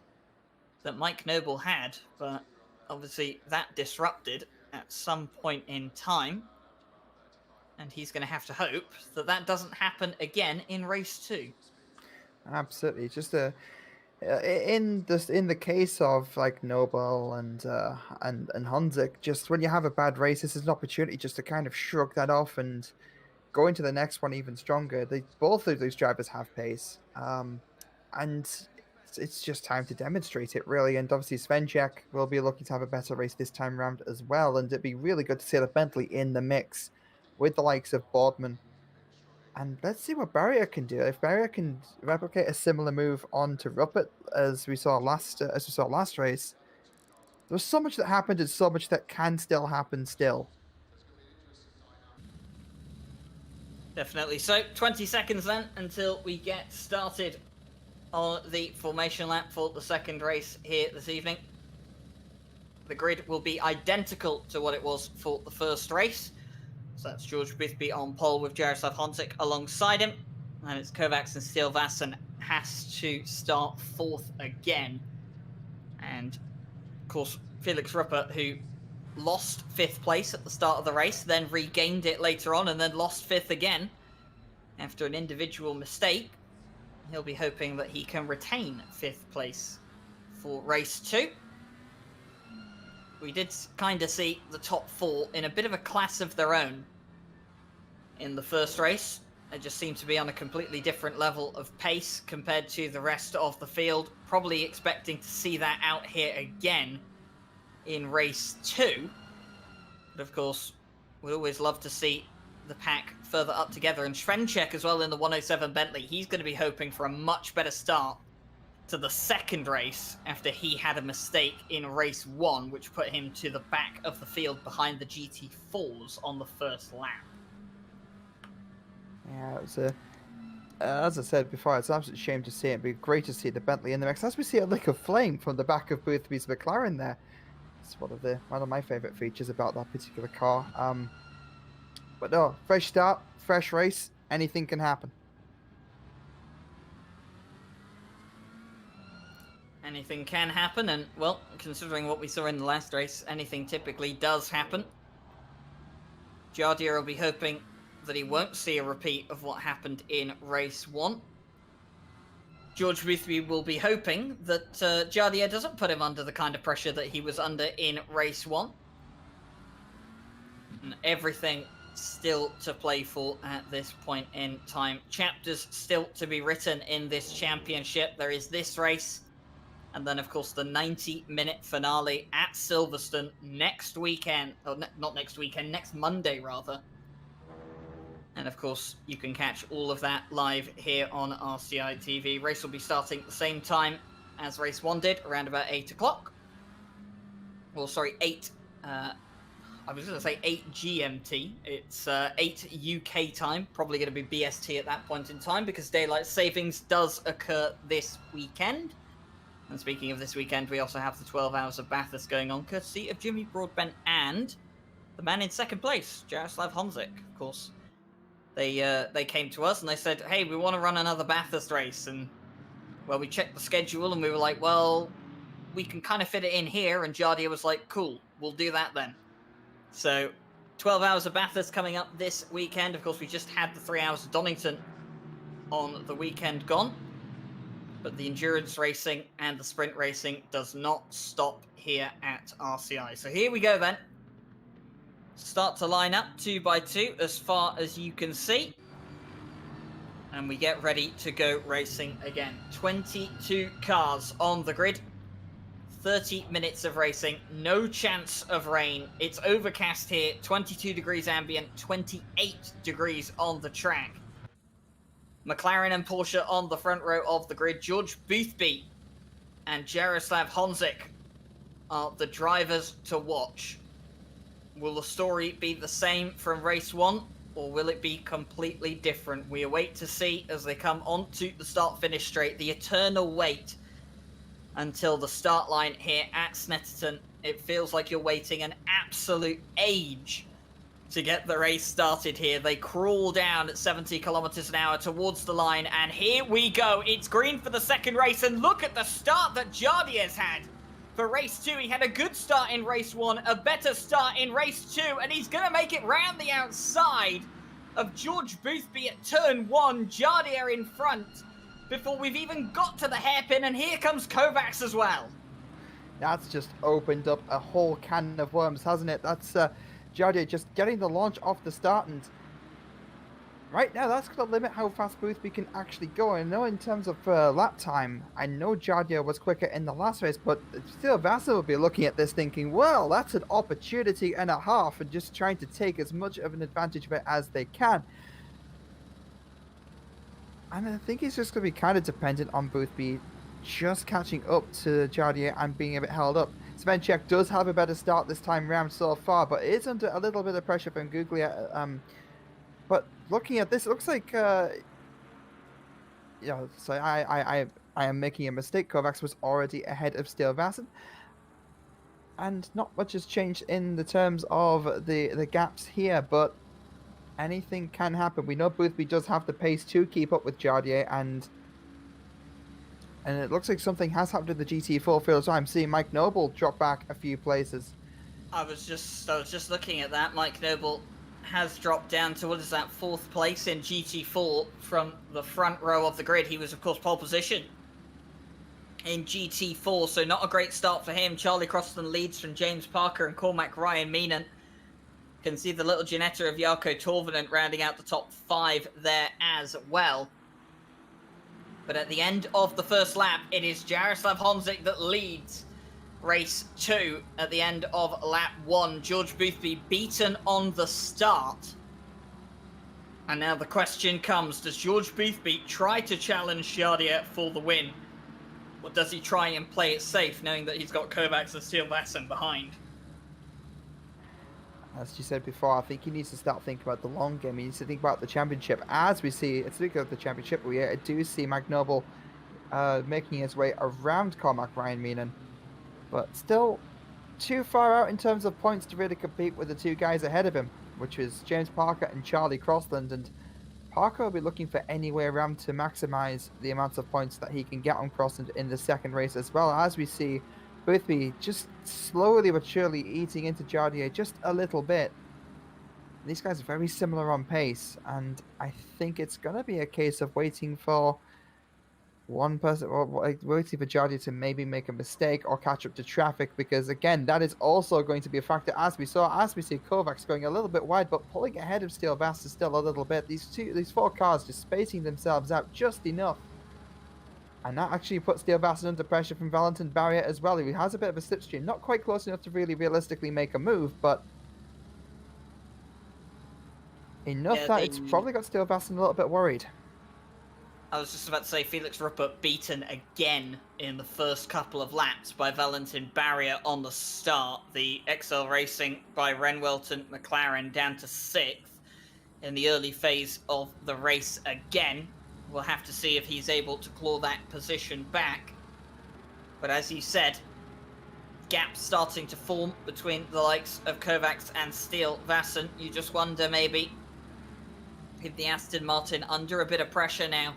that Mike Noble had, but obviously that disrupted at some point in time, and he's going to have to hope that that doesn't happen again in race 2. Absolutely, just in the case of like Noble and Honzik, just when you have a bad race, this is an opportunity just to kind of shrug that off and go into the next one even stronger. Both of these drivers have pace, and it's just time to demonstrate it really. And obviously Svenchek will be looking to have a better race this time around as well, and it'd be really good to see the Bentley in the mix with the likes of Boardman. And let's see what Barrier can do. If Barrier can replicate a similar move onto Ruppert as we saw last race, there was so much that happened and so much that can still happen still. Definitely. So 20 seconds then until we get started on the formation lap for the second race here this evening. The grid will be identical to what it was for the first race. So that's George Bithby on pole with Jaroslav Honzik alongside him. And it's Kovacs and Steele Vassen has to start 4th again. And, of course, Felix Ruppert, who lost 5th place at the start of the race, then regained it later on and then lost 5th again after an individual mistake. He'll be hoping that he can retain 5th place for race 2. We did kind of see the top 4 in a bit of a class of their own in the first race. They just seem to be on a completely different level of pace compared to the rest of the field. Probably expecting to see that out here again in race 2. But of course, we'd always love to see the pack further up together. And Svenchek as well in the 107 Bentley. He's going to be hoping for a much better start to the second race after he had a mistake in race 1, which put him to the back of the field behind the GT4s on the first lap. Yeah, it was a... as I said before, it's an absolute shame to see it. It'd be great to see the Bentley in the mix. As we see a lick of flame from the back of Boothby's McLaren there. It's one of my favourite features about that particular car. But no, fresh start, fresh race, anything can happen. Anything can happen, and, well, considering what we saw in the last race, anything typically does happen. Jardier will be hoping that he won't see a repeat of what happened in race 1. George Boothby will be hoping that Jardier doesn't put him under the kind of pressure that he was under in race 1. And everything still to play for at this point in time. Chapters still to be written in this championship. There is this race, and then, of course, the 90-minute finale at Silverstone next weekend. Or not next weekend, next Monday, rather. And, of course, you can catch all of that live here on RCI TV. Race will be starting at the same time as race 1 did, around about 8 o'clock. Well, sorry, 8... I was going to say 8 GMT. It's 8 UK time. Probably going to be BST at that point in time, because daylight savings does occur this weekend. And speaking of this weekend, we also have the 12 hours of Bathurst going on, courtesy of Jimmy Broadbent and the man in second place, Jaroslav Honzik, of course. They came to us and they said, hey, we want to run another Bathurst race. And, well, we checked the schedule and we were like, well, we can kind of fit it in here. And Jardier was like, cool, we'll do that then. So, 12 hours of Bathurst coming up this weekend. Of course, we just had the 3 hours of Donington on the weekend gone. But the endurance racing and the sprint racing does not stop here at RCI. So here we go then. Start to line up 2 by 2 as far as you can see. And we get ready to go racing again. 22 cars on the grid. 30 minutes of racing. No chance of rain. It's overcast here. 22 degrees ambient. 28 degrees on the track. McLaren and Porsche on the front row of the grid. George Boothby and Jaroslav Honzik are the drivers to watch. Will the story be the same from race 1, or will it be completely different? We await to see as they come onto the start-finish straight. The eternal wait until the start line here at Snetterton. It feels like you're waiting an absolute age to get the race started here. They crawl down at 70 kilometers an hour towards the line, and here we go. It's green for the second race, and look at the start that Jardier's had. For race 2, he had a good start in race 1, a better start in race 2, and he's going to make it round the outside of George Boothby at turn 1, Jardier in front, before we've even got to the hairpin, and here comes Kovacs as well. That's just opened up a whole can of worms, hasn't it? That's Jardier just getting the launch off the start, and right now that's going to limit how fast Boothby can actually go. I know in terms of lap time, I know Jardier was quicker in the last race, but still Vassar will be looking at this thinking, well, that's an opportunity and a half, and just trying to take as much of an advantage of it as they can. And I think it's just going to be kind of dependent on Boothby just catching up to Jardier and being a bit held up. Svenchek does have a better start this time round so far, but is under a little bit of pressure from Guglia. But looking at this, it looks like, so I am making a mistake. Kovacs was already ahead of Steel Vassen. And not much has changed in the terms of the gaps here, but anything can happen. We know Boothby does have the pace to keep up with Jardier, and it looks like something has happened to the GT4 field. So I'm seeing Mike Noble drop back a few places. I was just looking at that. Mike Noble has dropped down to, what is that, 4th place in GT4 from the front row of the grid. He was, of course, pole position in GT4, so not a great start for him. Charlie Croston leads from James Parker and Cormac Ryan Meenan. Can see the little Ginetta of Jarkko Torvinen rounding out the top 5 there as well. But at the end of the first lap, it is Jaroslav Honzik that leads race 2 at the end of lap 1. George Boothby beaten on the start. And now the question comes, does George Boothby try to challenge Jardier for the win? Or does he try and play it safe, knowing that he's got Kovacs and Steele Vassen behind? As you said before, I think he needs to start thinking about the long game. He needs to think about the championship. As we see, speaking of the championship, we do see McNoble making his way around Cormac Ryan Meenan, but still too far out in terms of points to really compete with the two guys ahead of him, which is James Parker and Charlie Crossland. And Parker will be looking for any way around to maximise the amount of points that he can get on Crossland in the second race as well. As we see Boothby just slowly but surely eating into Jardier just a little bit. These guys are very similar on pace, and I think it's going to be a case of waiting for one person, or waiting for Jardier to maybe make a mistake or catch up to traffic, because again, that is also going to be a factor, as we see Kovacs going a little bit wide, but pulling ahead of Steele Vassen still a little bit. These four cars just spacing themselves out just enough. And that actually puts Steele Vassen under pressure from Valentin Barrier as well. He has a bit of a slipstream, not quite close enough to really realistically make a move, but enough that it's probably got Steele Vassen a little bit worried. I was just about to say, Felix Ruppert beaten again in the first couple of laps by Valentin Barrier on the start. The XL Racing by Renwelton McLaren down to 6th in the early phase of the race again. We'll have to see if he's able to claw that position back. But as you said, gaps starting to form between the likes of Kovacs and Steele Vassen. You just wonder maybe if the Aston Martin under a bit of pressure now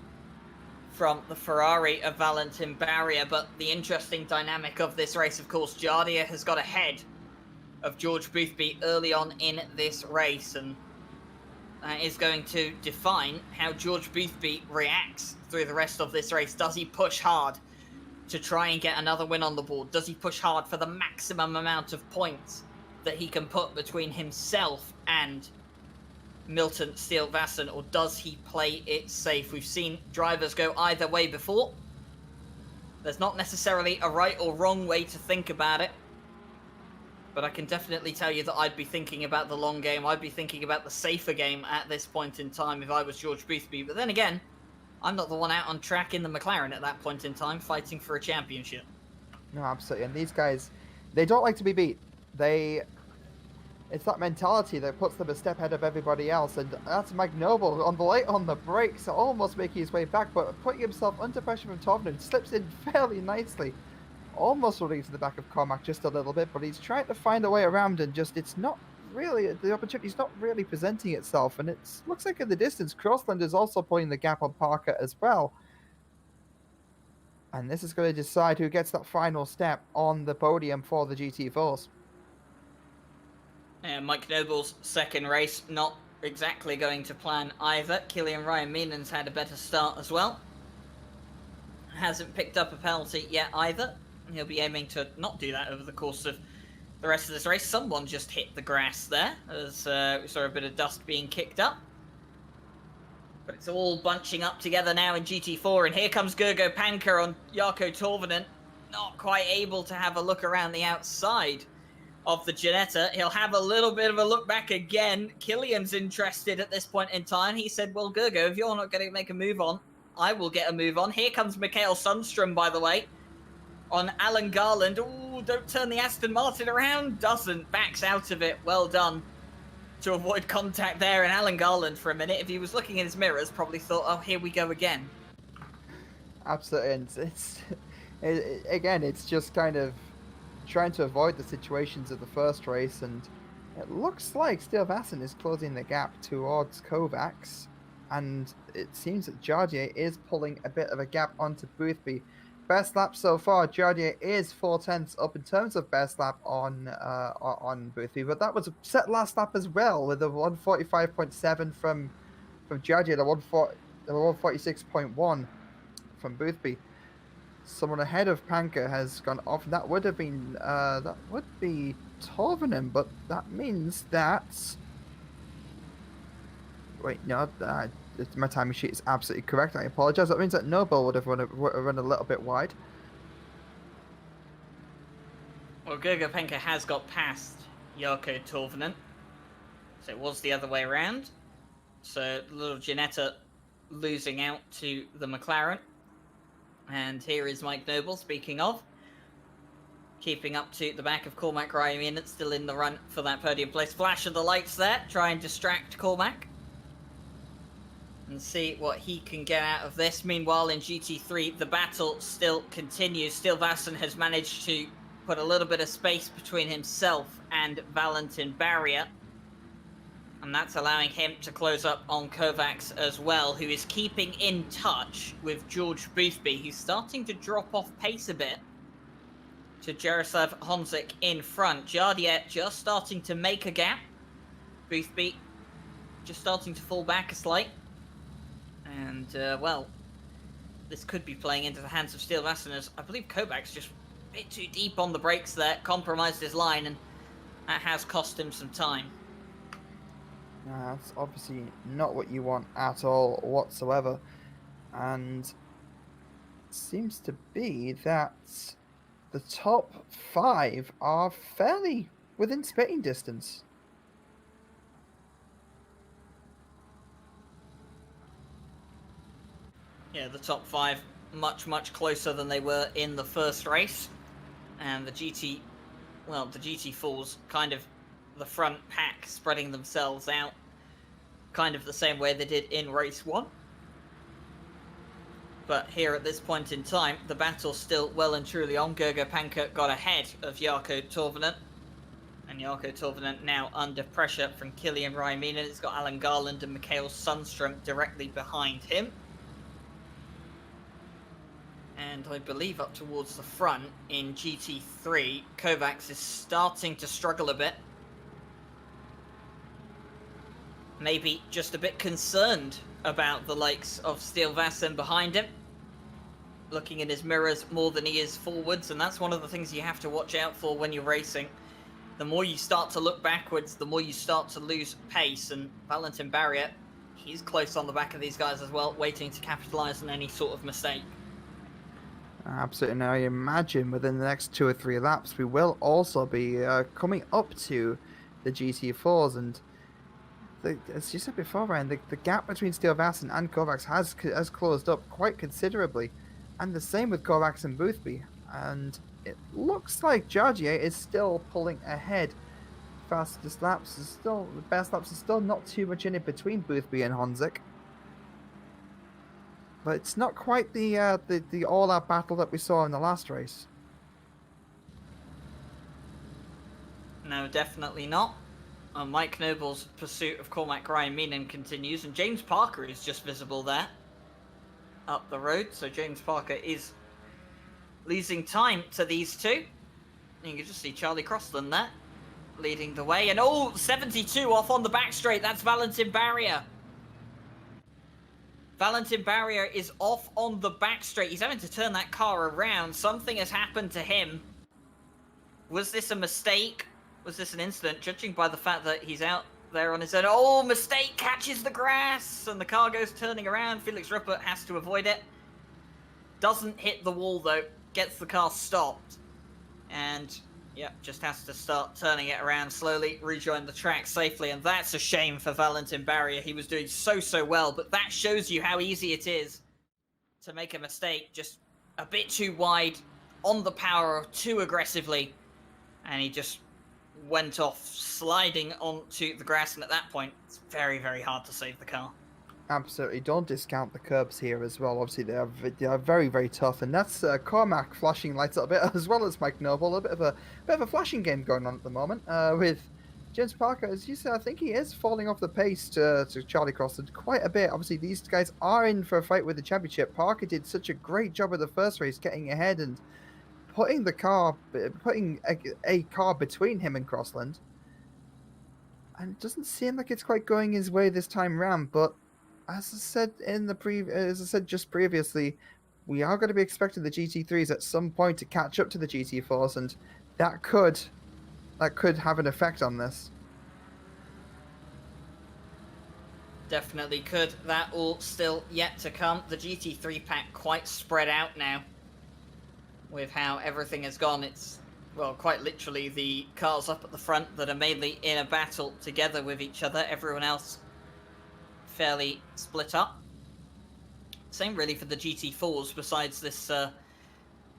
from the Ferrari of Valentin Barrier. But the interesting dynamic of this race, of course, Jardier has got ahead of George Boothby early on in this race, and that is going to define how George Boothby reacts through the rest of this race. Does he push hard to try and get another win on the board? Does he push hard for the maximum amount of points that he can put between himself and Milton Steele Vassen, or does he play it safe? We've seen drivers go either way before. There's not necessarily a right or wrong way to think about it, but I can definitely tell you that I'd be thinking about the long game. I'd be thinking about the safer game at this point in time if I was George Boothby. But then again, I'm not the one out on track in the McLaren at that point in time fighting for a championship. No, absolutely. And these guys, they don't like to be beat. It's that mentality that puts them a step ahead of everybody else, and that's McNoble on the brakes, almost making his way back, but putting himself under pressure from Tovnen, slips in fairly nicely, almost running to the back of Cormac just a little bit, but he's trying to find a way around, and just it's not really, the opportunity's not really presenting itself, and it looks like in the distance, Crossland is also pulling the gap on Parker as well. And this is going to decide who gets that final step on the podium for the GT4s. Mike Noble's second race, not exactly going to plan either. Killian Ryan Meenan's had a better start as well. Hasn't picked up a penalty yet either. He'll be aiming to not do that over the course of the rest of this race. Someone just hit the grass there, as we saw a bit of dust being kicked up. But it's all bunching up together now in GT4, and here comes Gergo Panker on Jarkko Torvinen. Not quite able to have a look around the outside of the Ginetta. He'll have a little bit of a look back again. Killian's interested at this point in time. He said, well, Gergo, if you're not going to make a move on, I will get a move on. Here comes Mikael Sundstrom, by the way, on Alan Garland. Oh, don't turn the Aston Martin around. Doesn't. Backs out of it. Well done to avoid contact there. And Alan Garland, for a minute, if he was looking in his mirrors, probably thought, oh, here we go again. Absolutely. And again, it's just kind of trying to avoid the situations of the first race, and it looks like Steele Vassen is closing the gap towards Kovacs, and it seems that Jardier is pulling a bit of a gap onto Boothby. Best lap so far, Jardier is 4/10 up in terms of best lap on Boothby, but that was a set last lap as well, with a 145.7 from Jardier, the 146.1 from Boothby. Someone ahead of Panker has gone off. That would have been that would be Torvinen, but that means that. Wait, no, my timing sheet is absolutely correct. I apologize. That means that Noble would have run a little bit wide. Well, Gergo Panker has got past Jarkko Torvinen, so it was the other way around. So little Ginetta losing out to the McLaren. And here is Mike Noble, speaking of. Keeping up to the back of Cormac Ryan, it's still in the run for that podium place. Flash of the lights there, try and distract Cormac. And see what he can get out of this. Meanwhile, in GT3, the battle still continues. Stilvassen has managed to put a little bit of space between himself and Valentin Barrier. And that's allowing him to close up on Kovacs as well, who is keeping in touch with George Boothby, who's starting to drop off pace a bit to Jaroslav Honzik in front. Jardier just starting to make a gap. Boothby just starting to fall back a slight. And, well, this could be playing into the hands of Stilvassen, as I believe Kovacs just a bit too deep on the brakes there, compromised his line, and that has cost him some time. That's obviously not what you want at all whatsoever. And it seems to be that the top 5 are fairly within spitting distance. Yeah, the top 5 much closer than they were in the first race. And the GT4's kind of the front pack spreading themselves out kind of the same way they did in race 1. But here at this point in time, the battle's still well and truly on. Gergo Panker got ahead of Jarkko Torvinen. And Jarkko Torvinen now under pressure from Kilian Raiminen. It's got Alan Garland and Mikhail Sundström directly behind him. And I believe up towards the front in GT3, Kovacs is starting to struggle a bit. Maybe just a bit concerned about the likes of Stilvassen behind him. Looking in his mirrors more than he is forwards, and that's one of the things you have to watch out for when you're racing. The more you start to look backwards, the more you start to lose pace, and Valentin Barrier, he's close on the back of these guys as well, waiting to capitalise on any sort of mistake. Absolutely. Now, I imagine within the next 2 or 3 laps, we will also be coming up to the GT4s, and as you said before, Ryan, the gap between Stilvassen and Kovacs has closed up quite considerably, and the same with Kovacs and Boothby. And it looks like Jardier is still pulling ahead. The best laps are still not too much in it between Boothby and Honzik. But it's not quite the all-out battle that we saw in the last race. No, definitely not. Mike Noble's pursuit of Cormac Ryan continues, and James Parker is just visible there up the road. So James Parker is losing time to these two. You can just see Charlie Crossland there leading the way. And 72 off on the back straight. That's Valentin Barrier. Valentin Barrier is off on the back straight. He's having to turn that car around. Something has happened to him. Was this a mistake? Was this an incident? Judging by the fact that he's out there on his own. Oh, mistake, catches the grass, and the car goes turning around. Felix Ruppert has to avoid it. Doesn't hit the wall, though. Gets the car stopped. And, yeah, just has to start turning it around slowly, rejoin the track safely, and that's a shame for Valentin Barrier. He was doing so well, but that shows you how easy it is to make a mistake. Just a bit too wide, on the power, too aggressively, and he just went off, sliding onto the grass, and at that point, it's very hard to save the car. Absolutely. Don't discount the curbs here as well. Obviously, they are very tough, and that's Cormac flashing lights a bit, as well as Mike Noble. A bit of a flashing game going on at the moment with James Parker. As you said, I think he is falling off the pace to Charlie Crossland quite a bit. Obviously, these guys are in for a fight with the championship. Parker did such a great job of the first race, getting ahead and putting a car between him and Crossland. And it doesn't seem like it's quite going his way this time round, but as I said just previously, we are going to be expecting the GT3s at some point to catch up to the GT4s, and that could have an effect on this. Definitely could. That all still yet to come. The GT3 pack quite spread out now with how everything has gone. It's, well, quite literally the cars up at the front that are mainly in a battle together with each other. Everyone else fairly split up. Same really for the GT4s, besides this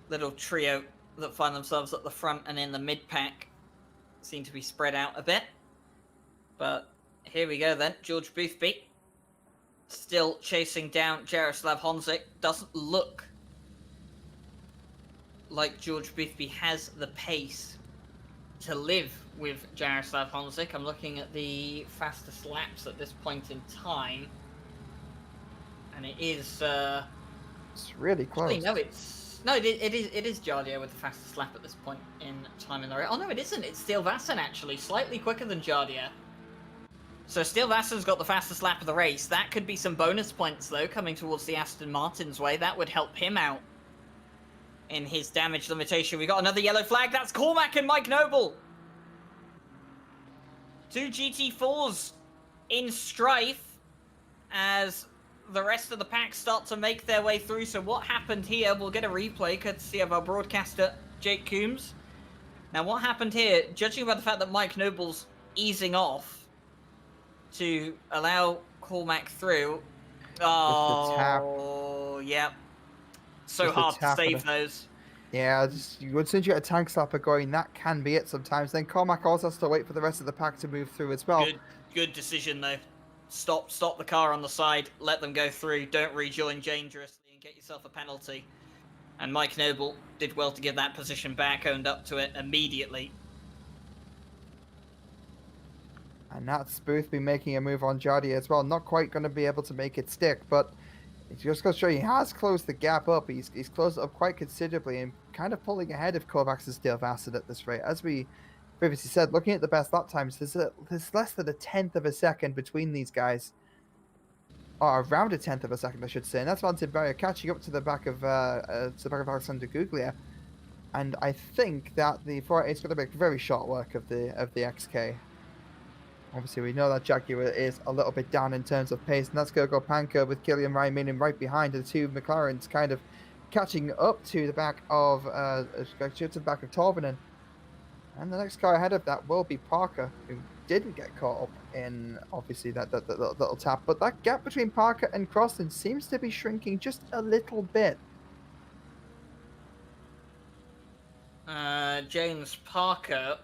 little trio that find themselves at the front and in the mid-pack. Seem to be spread out a bit. But here we go then. George Boothby still chasing down Jaroslav Honzik. Doesn't look like George Boothby has the pace to live with Jaroslav Honzik. I'm looking at the fastest laps at this point in time. And it is... It's really close. Actually, no, it is Jardia with the fastest lap at this point in time in the race. Oh, no, it isn't. It's Steele Vasson, actually. Slightly quicker than Jardia. So Steele Vasson's got the fastest lap of the race. That could be some bonus points, though, coming towards the Aston Martin's way. That would help him out in his damage limitation. We got another yellow flag. That's Cormac and Mike Noble. 2 GT4s in strife as the rest of the pack start to make their way through. So what happened here? We'll get a replay courtesy of our broadcaster, Jake Coombs. Now, what happened here, judging by the fact that Mike Noble's easing off to allow Cormac through. Oh, yeah. So hard to save those. Yeah, just once you get a tank slapper going, that can be it sometimes. Then Cormac also has to wait for the rest of the pack to move through as well. Good decision, though. Stop the car on the side, let them go through, don't rejoin dangerously and get yourself a penalty. And Mike Noble did well to give that position back, owned up to it immediately. And that's Boothby making a move on Jardy as well. Not quite going to be able to make it stick, but it's just going to show you he has closed the gap up. He's closed it up quite considerably and kind of pulling ahead of Kovacs and Steele Vasson at this rate. As we previously said, looking at the best lap times, there's less than a tenth of a second between these guys. Or around a tenth of a second, I should say. And that's Valentin Barrier catching up to the back of Alexander Guglia. And I think that the 488 is going to make very short work of the XK. Obviously, we know that Jaguar is a little bit down in terms of pace, and that's Gergo Panka with Killian Ryan right behind, and the two McLarens kind of catching up to the back of Torvinen. And the next car ahead of that will be Parker, who didn't get caught up in, obviously, that little tap. But that gap between Parker and Crossan seems to be shrinking just a little bit. James Parker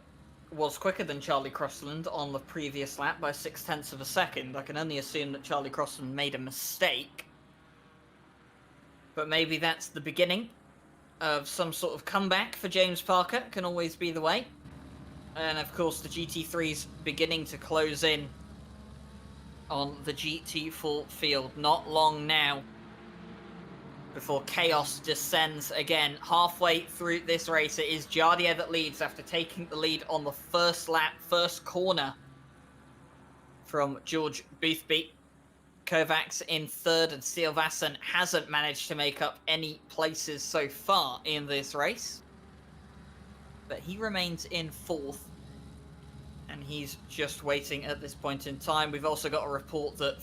was quicker than Charlie Crossland on the previous lap by 0.6 of a second. I can only assume that Charlie Crossland made a mistake. But maybe that's the beginning of some sort of comeback for James Parker. Can always be the way. And of course the GT3's beginning to close in on the GT4 field. Not long now before chaos descends again. Halfway through this race, it is Jardia that leads after taking the lead on the first lap, first corner from George Boothby. Kovacs in third, and Steele Vasson hasn't managed to make up any places so far in this race. But he remains in fourth, and he's just waiting at this point in time. We've also got a report that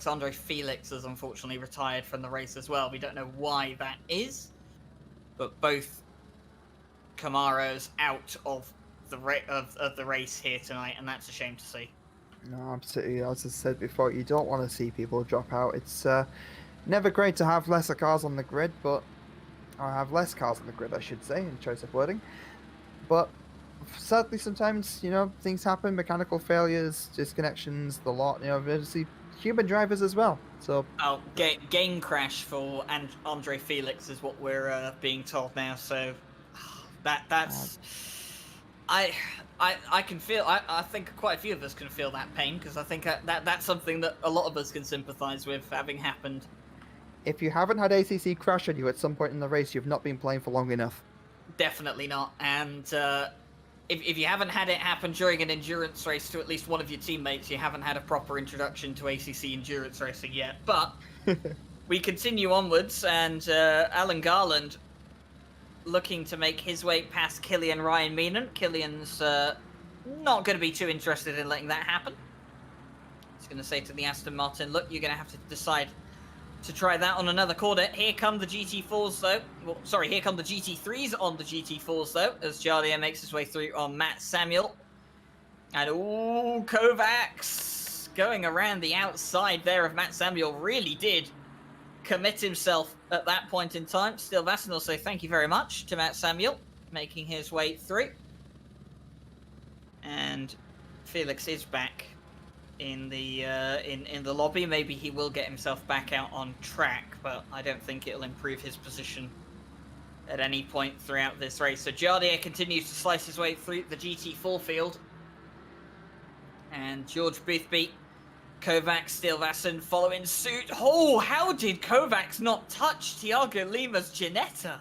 Andre Felix has unfortunately retired from the race as well. We don't know why that is, but both Camaros out of the race here tonight, and that's a shame to see. No, absolutely. As I said before, you don't want to see people drop out. It's never great to have lesser cars on the grid, or have less cars on the grid, I should say, in choice of wording. But sadly, sometimes, things happen, mechanical failures, disconnections, the lot, obviously human drivers as well. So game crash for Andre Felix is what we're being told now. So that's I can feel. I think quite a few of us can feel that pain, because I think that's something that a lot of us can sympathise with having happened. If you haven't had ACC crash on you at some point in the race, you've not been playing for long enough. Definitely not. And if you haven't had it happen during an endurance race to at least one of your teammates, you haven't had a proper introduction to ACC endurance racing yet. But we continue onwards, and Alan Garland looking to make his way past Killian Ryan Meenan. Killian's not going to be too interested in letting that happen. He's going to say to the Aston Martin, look, you're going to have to decide to try that on another corner. Here come the GT4s, though. Well, sorry, here come the GT3s on the GT4s, though, as Jardia makes his way through on Matt Samuel. And, Kovacs going around the outside there of Matt Samuel really did commit himself at that point in time. Still Vassen will say thank you very much to Matt Samuel, making his way through. And Felix is back in the lobby. Maybe he will get himself back out on track, but I don't think it'll improve his position at any point throughout this race. So Jardier continues to slice his way through the GT4 field. And George Boothby, Kovacs, Stilvassen following suit. Oh, how did Kovacs not touch Thiago Lima's Ginetta?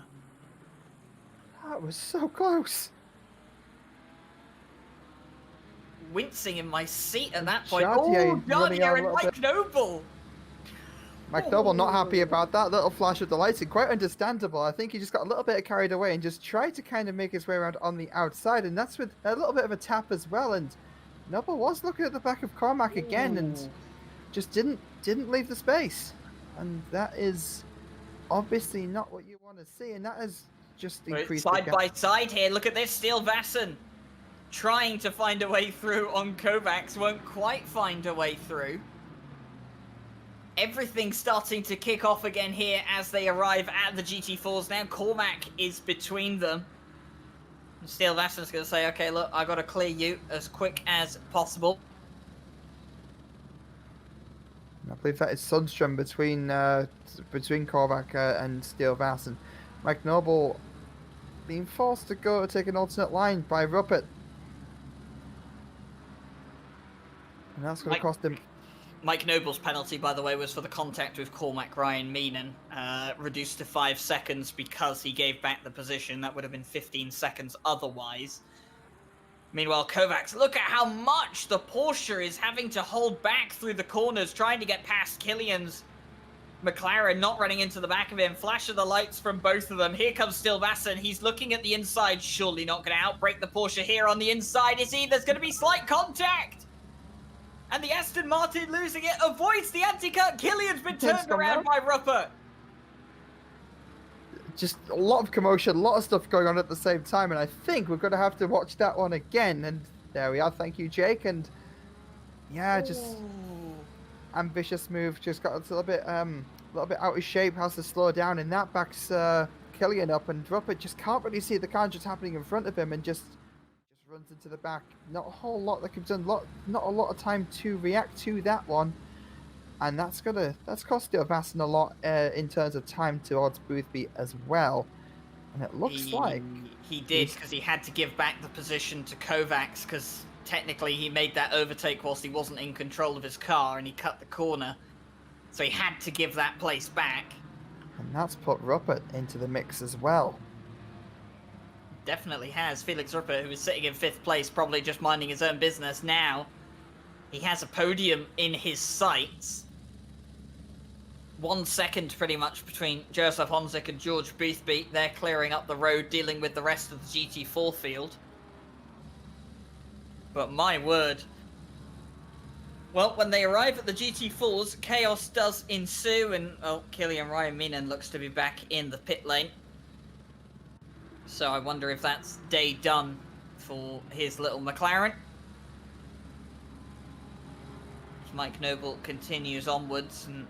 That was so close. Wincing in my seat at that point. Jardier Oh, running out Jardier a and little Mike bit. Noble. Mike Noble not happy about that little flash of the lights, and quite understandable. I think he just got a little bit carried away and just tried to kind of make his way around on the outside, and that's with a little bit of a tap as well. And Noble was looking at the back of Cormac again and just didn't leave the space, and that is obviously not what you want to see, and that has just increased side by side here. Look at this, Stilvassen trying to find a way through on Kovacs, won't quite find a way through. Everything's starting to kick off again here as they arrive at the GT4s. Now Cormac is between them. Stilvassen's going to say, okay, look, I got to clear you as quick as possible. I believe that is Sundstrom between Korvac and Stilvassen. Mike Noble being forced to go take an alternate line by Ruppert. And that's going to cost him. Mike Noble's penalty, by the way, was for the contact with Cormac Ryan Meenan, reduced to 5 seconds because he gave back the position. That would have been 15 seconds otherwise. Meanwhile, Kovacs, look at how much the Porsche is having to hold back through the corners, trying to get past Killian's McLaren, not running into the back of him. Flash of the lights from both of them. Here comes Stilvassen. He's looking at the inside, surely not going to outbrake the Porsche here on the inside, is he? There's going to be slight contact! And the Aston Martin losing it, avoids the anti-cut. Killian's been turned around by Ruppert. Just a lot of commotion, a lot of stuff going on at the same time, and I think we're going to have to watch that one again. And there we are. Thank you, Jake. And yeah, just ambitious move. Just got a little bit out of shape. Has to slow down, and that backs Killian up, and Ruppert just can't really see the car just happening in front of him, and just runs into the back. Not a whole lot that can be done. Not a lot of time to react to that one, and that's cost Stilvassen a lot in terms of time towards Boothby as well. And it looks like he did, because he had to give back the position to Kovacs, because technically he made that overtake whilst he wasn't in control of his car, and he cut the corner, so he had to give that place back. And that's put Ruppert into the mix as well. Definitely has. Felix Ruppert, who was sitting in 5th place, probably just minding his own business now. He has a podium in his sights. 1 second pretty much between Joseph Honzik and George Boothby. They're clearing up the road, dealing with the rest of the GT4 field. But my word. Well, when they arrive at the GT4s, chaos does ensue, and Killian Ryan Meenan looks to be back in the pit lane. So I wonder if that's day done for his little McLaren. Mike Noble continues onwards, and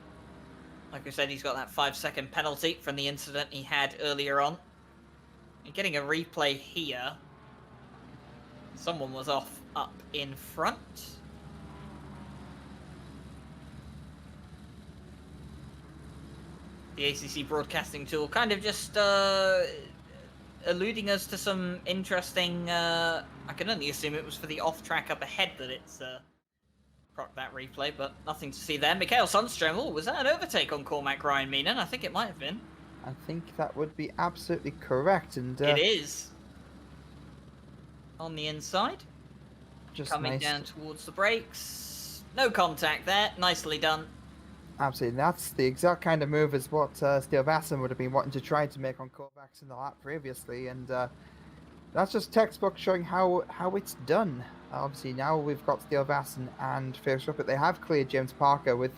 like I said, he's got that 5-second penalty from the incident he had earlier on. You're getting a replay here. Someone was off up in front. The ACC broadcasting tool kind of just alluding us to some interesting, I can only assume it was for the off-track up ahead that it's proc that replay, but nothing to see there. Mikael Sundstrom, oh, was that an overtake on Cormac Ryan Meenan? I think it might have been. I think that would be absolutely correct, and it is. On the inside. Just coming nice. Down towards the brakes. No contact there. Nicely done. Absolutely, that's the exact kind of move as what Stilvassen would have been wanting to try to make on Kovacs in the lap previously, and that's just textbook showing how it's done. Obviously, now we've got Stilvassen and Felix Ruppert. They have cleared James Parker with,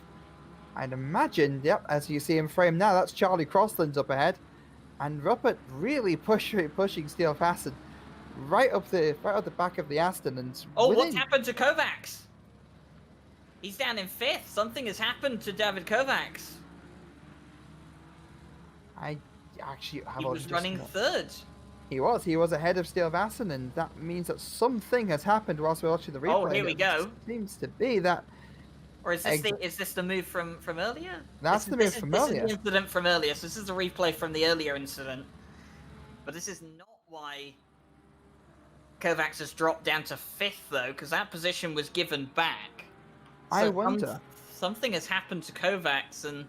I'd imagine, yep, as you see in frame now, that's Charlie Crosslands up ahead, and Ruppert really pushing Stilvassen right up the back of the Aston. And what's happened to Kovacs? He's down in 5th. Something has happened to David Kovacs. I actually have He only was just running third. He was ahead of Steel Vasson, and that means that something has happened whilst we're watching the replay. Oh, here and we it go. Seems to be that. Or is this the move from earlier? That's the move from earlier. This is the incident from earlier. So this is a replay from the earlier incident. But this is not why Kovacs has dropped down to 5th, though, because that position was given back. So I wonder. Something has happened to Kovacs, and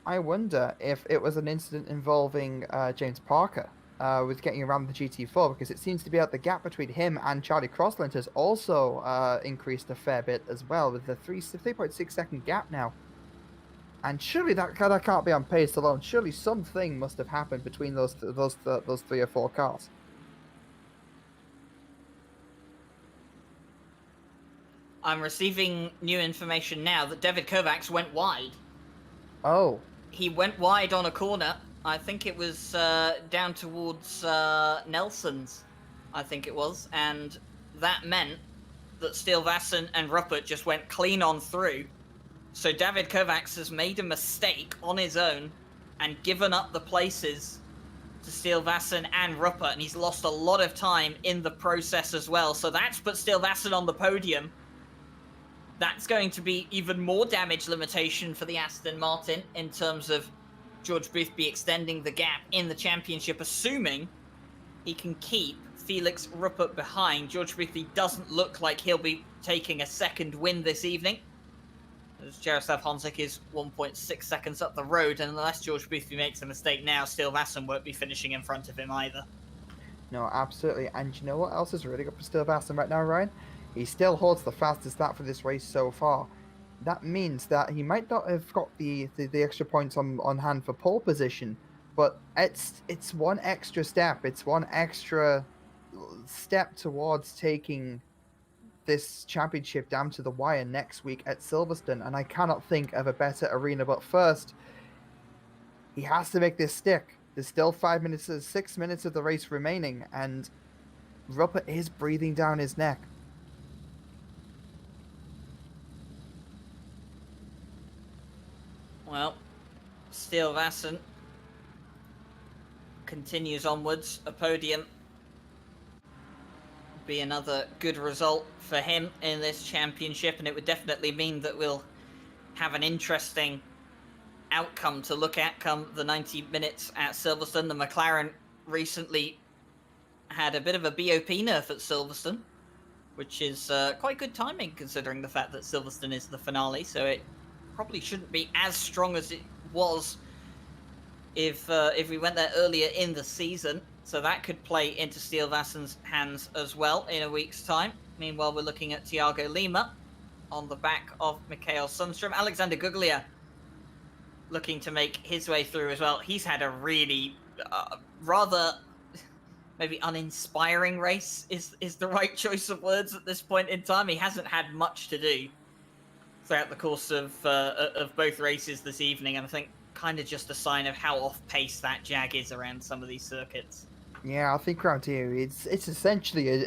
I wonder if it was an incident involving James Parker with getting around the GT4, because it seems to be that the gap between him and Charlie Crossland has also increased a fair bit as well, with the 3.6 second gap now. And surely that can't be on pace alone. Surely something must have happened between those 3 or 4 cars. I'm receiving new information now that David Kovacs went wide. Oh. He went wide on a corner. I think it was down towards Nelson's, I think it was. And that meant that Steel Vasson and Ruppert just went clean on through. So David Kovacs has made a mistake on his own and given up the places to Steel Vasson and Ruppert. And he's lost a lot of time in the process as well. So that's put Steel Vasson on the podium. That's going to be even more damage limitation for the Aston Martin in terms of George Boothby extending the gap in the championship, assuming he can keep Felix Ruppert behind. George Boothby doesn't look like he'll be taking a second win this evening, as Jaroslav Honzik is 1.6 seconds up the road, and unless George Boothby makes a mistake now, Steel Vasson won't be finishing in front of him either. No, absolutely. And you know what else is really good for Steel Vasson right now, Ryan? He still holds the fastest lap for this race so far. That means that he might not have got the extra points on hand for pole position, but it's one extra step. It's one extra step towards taking this championship down to the wire next week at Silverstone, and I cannot think of a better arena. But first, he has to make this stick. There's still 6 minutes of the race remaining, and Ruppert is breathing down his neck. Well, Steel Vasson continues onwards. A podium would be another good result for him in this championship, and it would definitely mean that we'll have an interesting outcome to look at come the 90 minutes at Silverstone. The McLaren recently had a bit of a BOP nerf at Silverstone, which is quite good timing considering the fact that Silverstone is the finale, so it probably shouldn't be as strong as it was if we went there earlier in the season. So that could play into Steel Vasson's hands as well in a week's time. Meanwhile, we're looking at Thiago Lima on the back of Mikael Sundstrom. Alexander Guglia looking to make his way through as well. He's had a really rather maybe uninspiring race is the right choice of words at this point in time. He hasn't had much to do throughout the course of both races this evening, and I think kind of just a sign of how off pace that Jag is around some of these circuits. Yeah, I think around here it's essentially a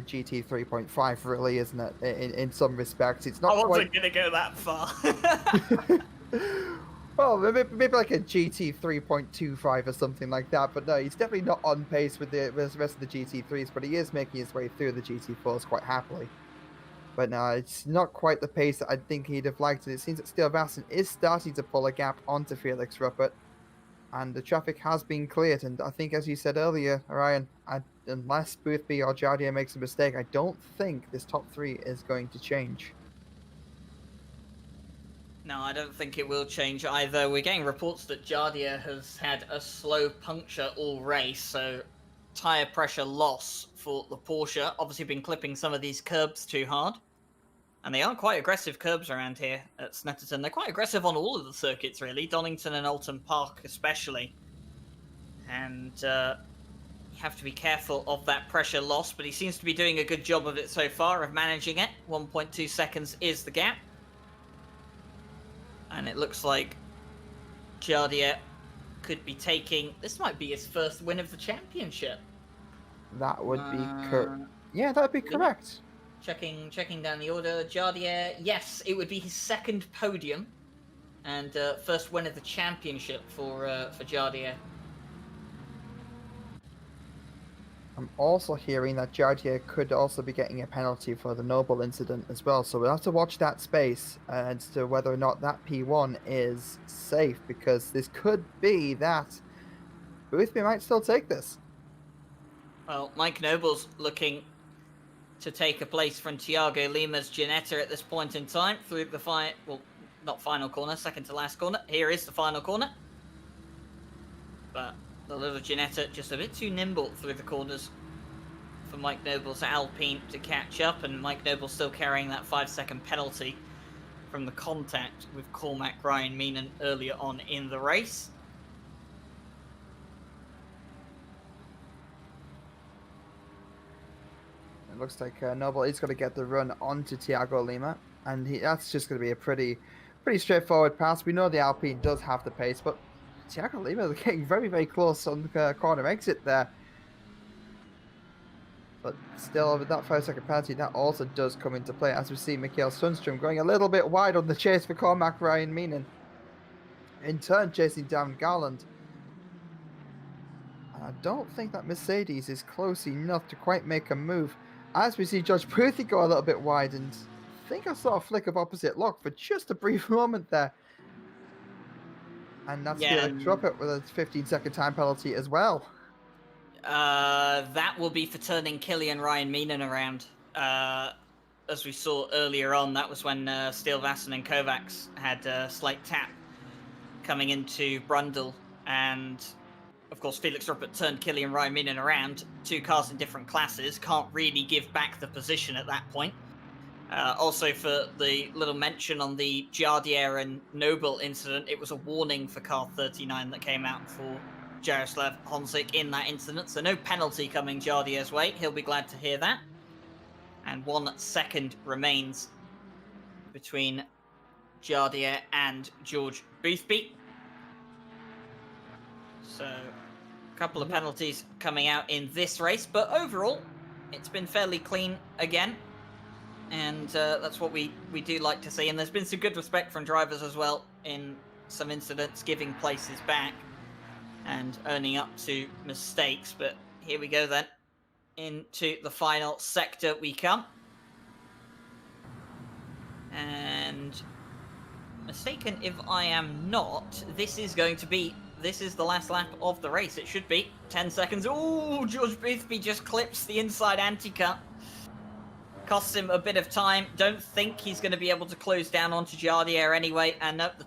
GT 3.5, really, isn't it? In some respects, it's not. I wasn't going to go that far. Well, maybe like a GT 3.25 or something like that, but no, he's definitely not on pace with the rest of the GT3s, but he is making his way through the GT4s quite happily. But no, it's not quite the pace that I think he'd have liked, and it seems that Steel Vasson is starting to pull a gap onto Felix Ruppert, and the traffic has been cleared, and I think, as you said earlier, Ryan, unless Boothby or Jardier makes a mistake, I don't think this top 3 is going to change. No, I don't think it will change either. We're getting reports that Jardier has had a slow puncture all race, so tyre pressure loss for the Porsche. Obviously been clipping some of these curbs too hard. And they are quite aggressive curbs around here at Snetterton. They're quite aggressive on all of the circuits, really. Donington and Alton Park especially. And you have to be careful of that pressure loss, but he seems to be doing a good job of it so far, of managing it. 1.2 seconds is the gap. And it looks like Jardier could be taking... This might be his first win of the championship. That would be yeah, that would be correct. Checking down the order. Jardier, yes, it would be his second podium and first win of the championship for Jardier. I'm also hearing that Jardier could also be getting a penalty for the Noble incident as well, so we'll have to watch that space as to whether or not that P1 is safe, because this could be that Boothby might still take this. Well, Mike Noble's looking to take a place from Thiago Lima's Ginetta at this point in time through the not final corner, second to last corner. Here is the final corner. But the little Ginetta just a bit too nimble through the corners for Mike Noble's Alpine to catch up, and Mike Noble still carrying that 5-second penalty from the contact with Cormac Ryan Meenan earlier on in the race. It looks like Noble is going to get the run onto Thiago Lima, and that's just going to be a pretty straightforward pass. We know the Alpine does have the pace, but Thiago Lima is getting very, very close on the corner exit there. But still, with that 5-second penalty, that also does come into play, as we see Mikael Sundstrom going a little bit wide on the chase for Cormac Ryan Meenan. In turn, chasing down Garland. And I don't think that Mercedes is close enough to quite make a move. As we see George Boothby go a little bit wide, and I think I saw a flick of opposite lock for just a brief moment there. And that's Felix Ruppert with a 15-second time penalty as well. That will be for turning Killian Ryan Meenan around. As we saw earlier on, that was when Steele Vassen and Kovacs had a slight tap coming into Brundle, and of course Felix Ruppert turned Killian Ryan Meenan around. Two cars in different classes, can't really give back the position at that point. Also, for the little mention on the Jardier and Noble incident, it was a warning for car 39 that came out for Jaroslav Honzik in that incident, so no penalty coming Jardier's way. He'll be glad to hear that. And 1 second remains between Jardier and George Boothby. So a couple of penalties coming out in this race, but overall it's been fairly clean again, and that's what we do like to see. And there's been some good respect from drivers as well in some incidents, giving places back and owning up to mistakes. But here we go then, into the final sector we come. And mistaken if I am not, this is the last lap of the race. It should be 10 seconds. Oh, George Boothby just clips the inside anti-cut. Costs him a bit of time. Don't think he's going to be able to close down onto Jardier anyway. And nope, the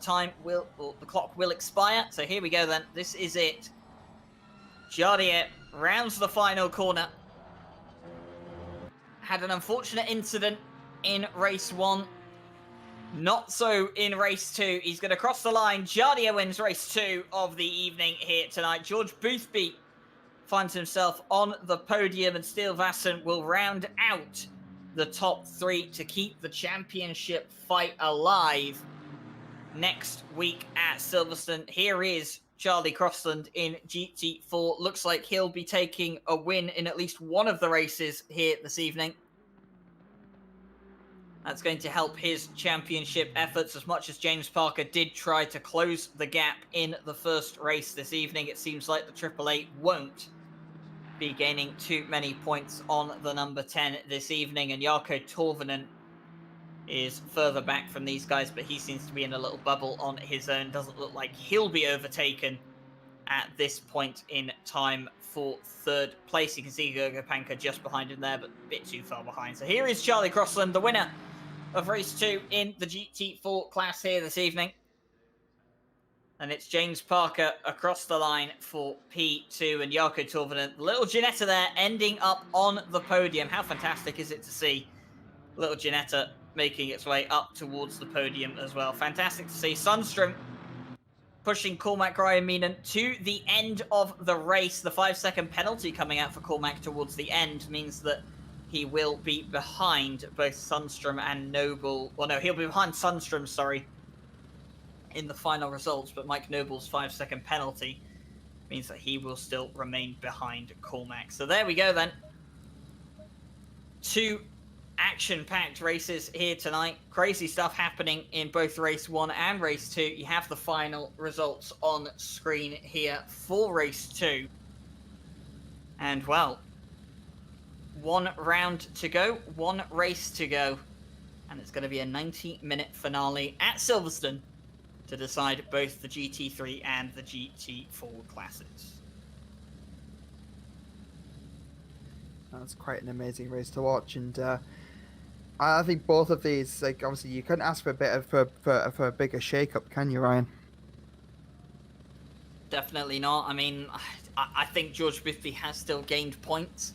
clock will expire. So here we go then. This is it. Jardier rounds the final corner. Had an unfortunate incident in race 1. Not so in race 2. He's going to cross the line. Jardier wins race 2 of the evening here tonight. George Boothby finds himself on the podium, and Steele Vassen will round out the top 3 to keep the championship fight alive next week at Silverstone. Here is Charlie Crossland in GT4. Looks like he'll be taking a win in at least one of the races here this evening. That's going to help his championship efforts, as much as James Parker did try to close the gap in the first race this evening. It seems like the AAA won't be gaining too many points on the number 10 this evening, and Jarkko Torvinen is further back from these guys, but he seems to be in a little bubble on his own. Doesn't look like he'll be overtaken at this point in time for third place. You can see Gergo Panka just behind him there, but a bit too far behind. So here is Charlie Crossland, the winner of race 2 in the GT4 class here this evening. And it's James Parker across the line for P2, and Jarkko Torvinen, little Ginetta there, ending up on the podium. How fantastic is it to see little Ginetta making its way up towards the podium as well. Fantastic to see. Sundstrom pushing Cormac Ryan Meenan to the end of the race. The 5-second penalty coming out for Cormac towards the end means that he will be behind both Sundstrom and Noble. Well, no, he'll be behind Sundstrom, sorry, in the final results, but Mike Noble's 5-second penalty means that he will still remain behind Cormac. So there we go then. 2 action-packed races here tonight. Crazy stuff happening in both race 1 and race 2. You have the final results on screen here for race 2. And, well, one round to go, one race to go. And it's going to be a 90-minute finale at Silverstone to decide both the GT3 and the GT4 classes. That's quite an amazing race to watch, and I think both of these, like, obviously you couldn't ask for a bit of for a bigger shake-up, can you, Ryan? Definitely not. I mean, I think George Bithby has still gained points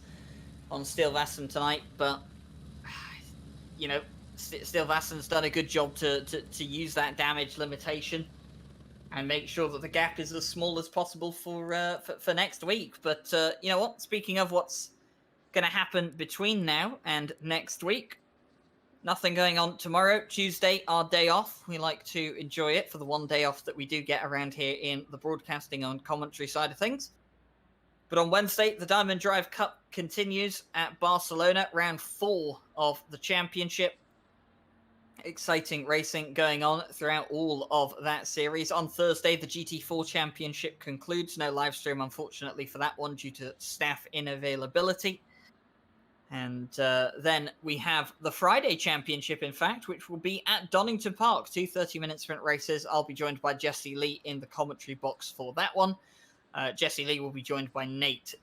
on Stilvassen tonight, but you know, Stilvassen's done a good job to use that damage limitation and make sure that the gap is as small as possible for next week. But you know what? Speaking of what's going to happen between now and next week, nothing going on tomorrow. Tuesday, our day off. We like to enjoy it for the one day off that we do get around here in the broadcasting and commentary side of things. But on Wednesday, the Diamond Drive Cup continues at Barcelona, round 4 of the championship. Exciting racing going on throughout all of that series. On Thursday, the GT4 championship concludes. No live stream, unfortunately, for that one due to staff inavailability. And then we have the Friday championship, in fact, which will be at Donington Park. 2 30-minute sprint races. I'll be joined by Jesse Lee in the commentary box for that one. Jesse Lee will be joined by Nate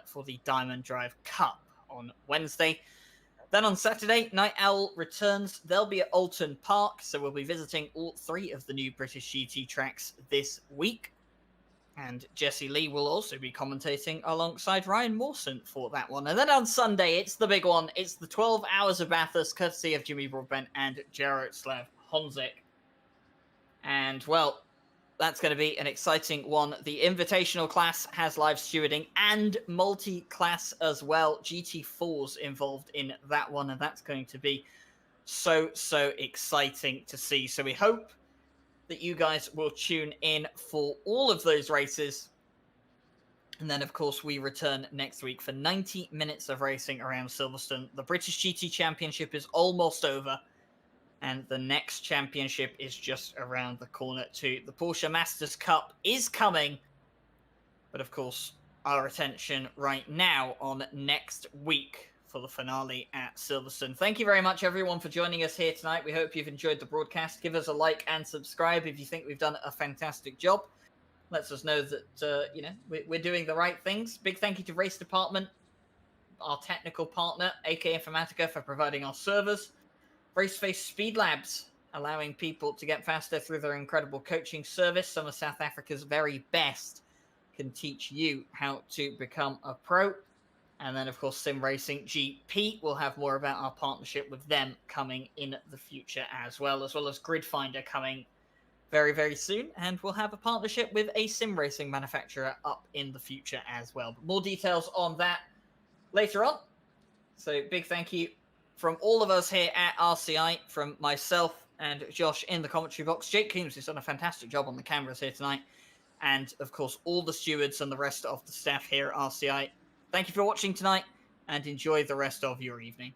for the Diamond Drive Cup on Wednesday. Then on Saturday, Night Owl returns. They'll be at Alton Park, so we'll be visiting all 3 of the new British GT tracks this week. And Jesse Lee will also be commentating alongside Ryan Mawson for that one. And then on Sunday, it's the big one. It's the 12 Hours of Bathurst, courtesy of Jimmy Broadbent and Jaroslav Honzik. And, well, that's going to be an exciting one. The Invitational class has live stewarding and multi-class as well. GT4's involved in that one, and that's going to be so exciting to see. So we hope that you guys will tune in for all of those races. And then, of course, we return next week for 90 minutes of racing around Silverstone. The British GT Championship is almost over, and the next championship is just around the corner too. The Porsche Masters Cup is coming, but of course, our attention right now on next week for the finale at Silverstone. Thank you very much, everyone, for joining us here tonight. We hope you've enjoyed the broadcast. Give us a like and subscribe if you think we've done a fantastic job. Lets us know that you know, we're doing the right things. Big thank you to Race Department, our technical partner, AK Informatica, for providing our servers. Raceface Speed Labs, allowing people to get faster through their incredible coaching service. Some of South Africa's very best can teach you how to become a pro. And then, of course, Sim Racing GP. We'll have more about our partnership with them coming in the future as well as Grid Finder coming very, very soon. And we'll have a partnership with a sim racing manufacturer up in the future as well. But more details on that later on. So big thank you from all of us here at RCI, from myself and Josh in the commentary box. Jake Coombs has done a fantastic job on the cameras here tonight. And, of course, all the stewards and the rest of the staff here at RCI. Thank you for watching tonight, and enjoy the rest of your evening.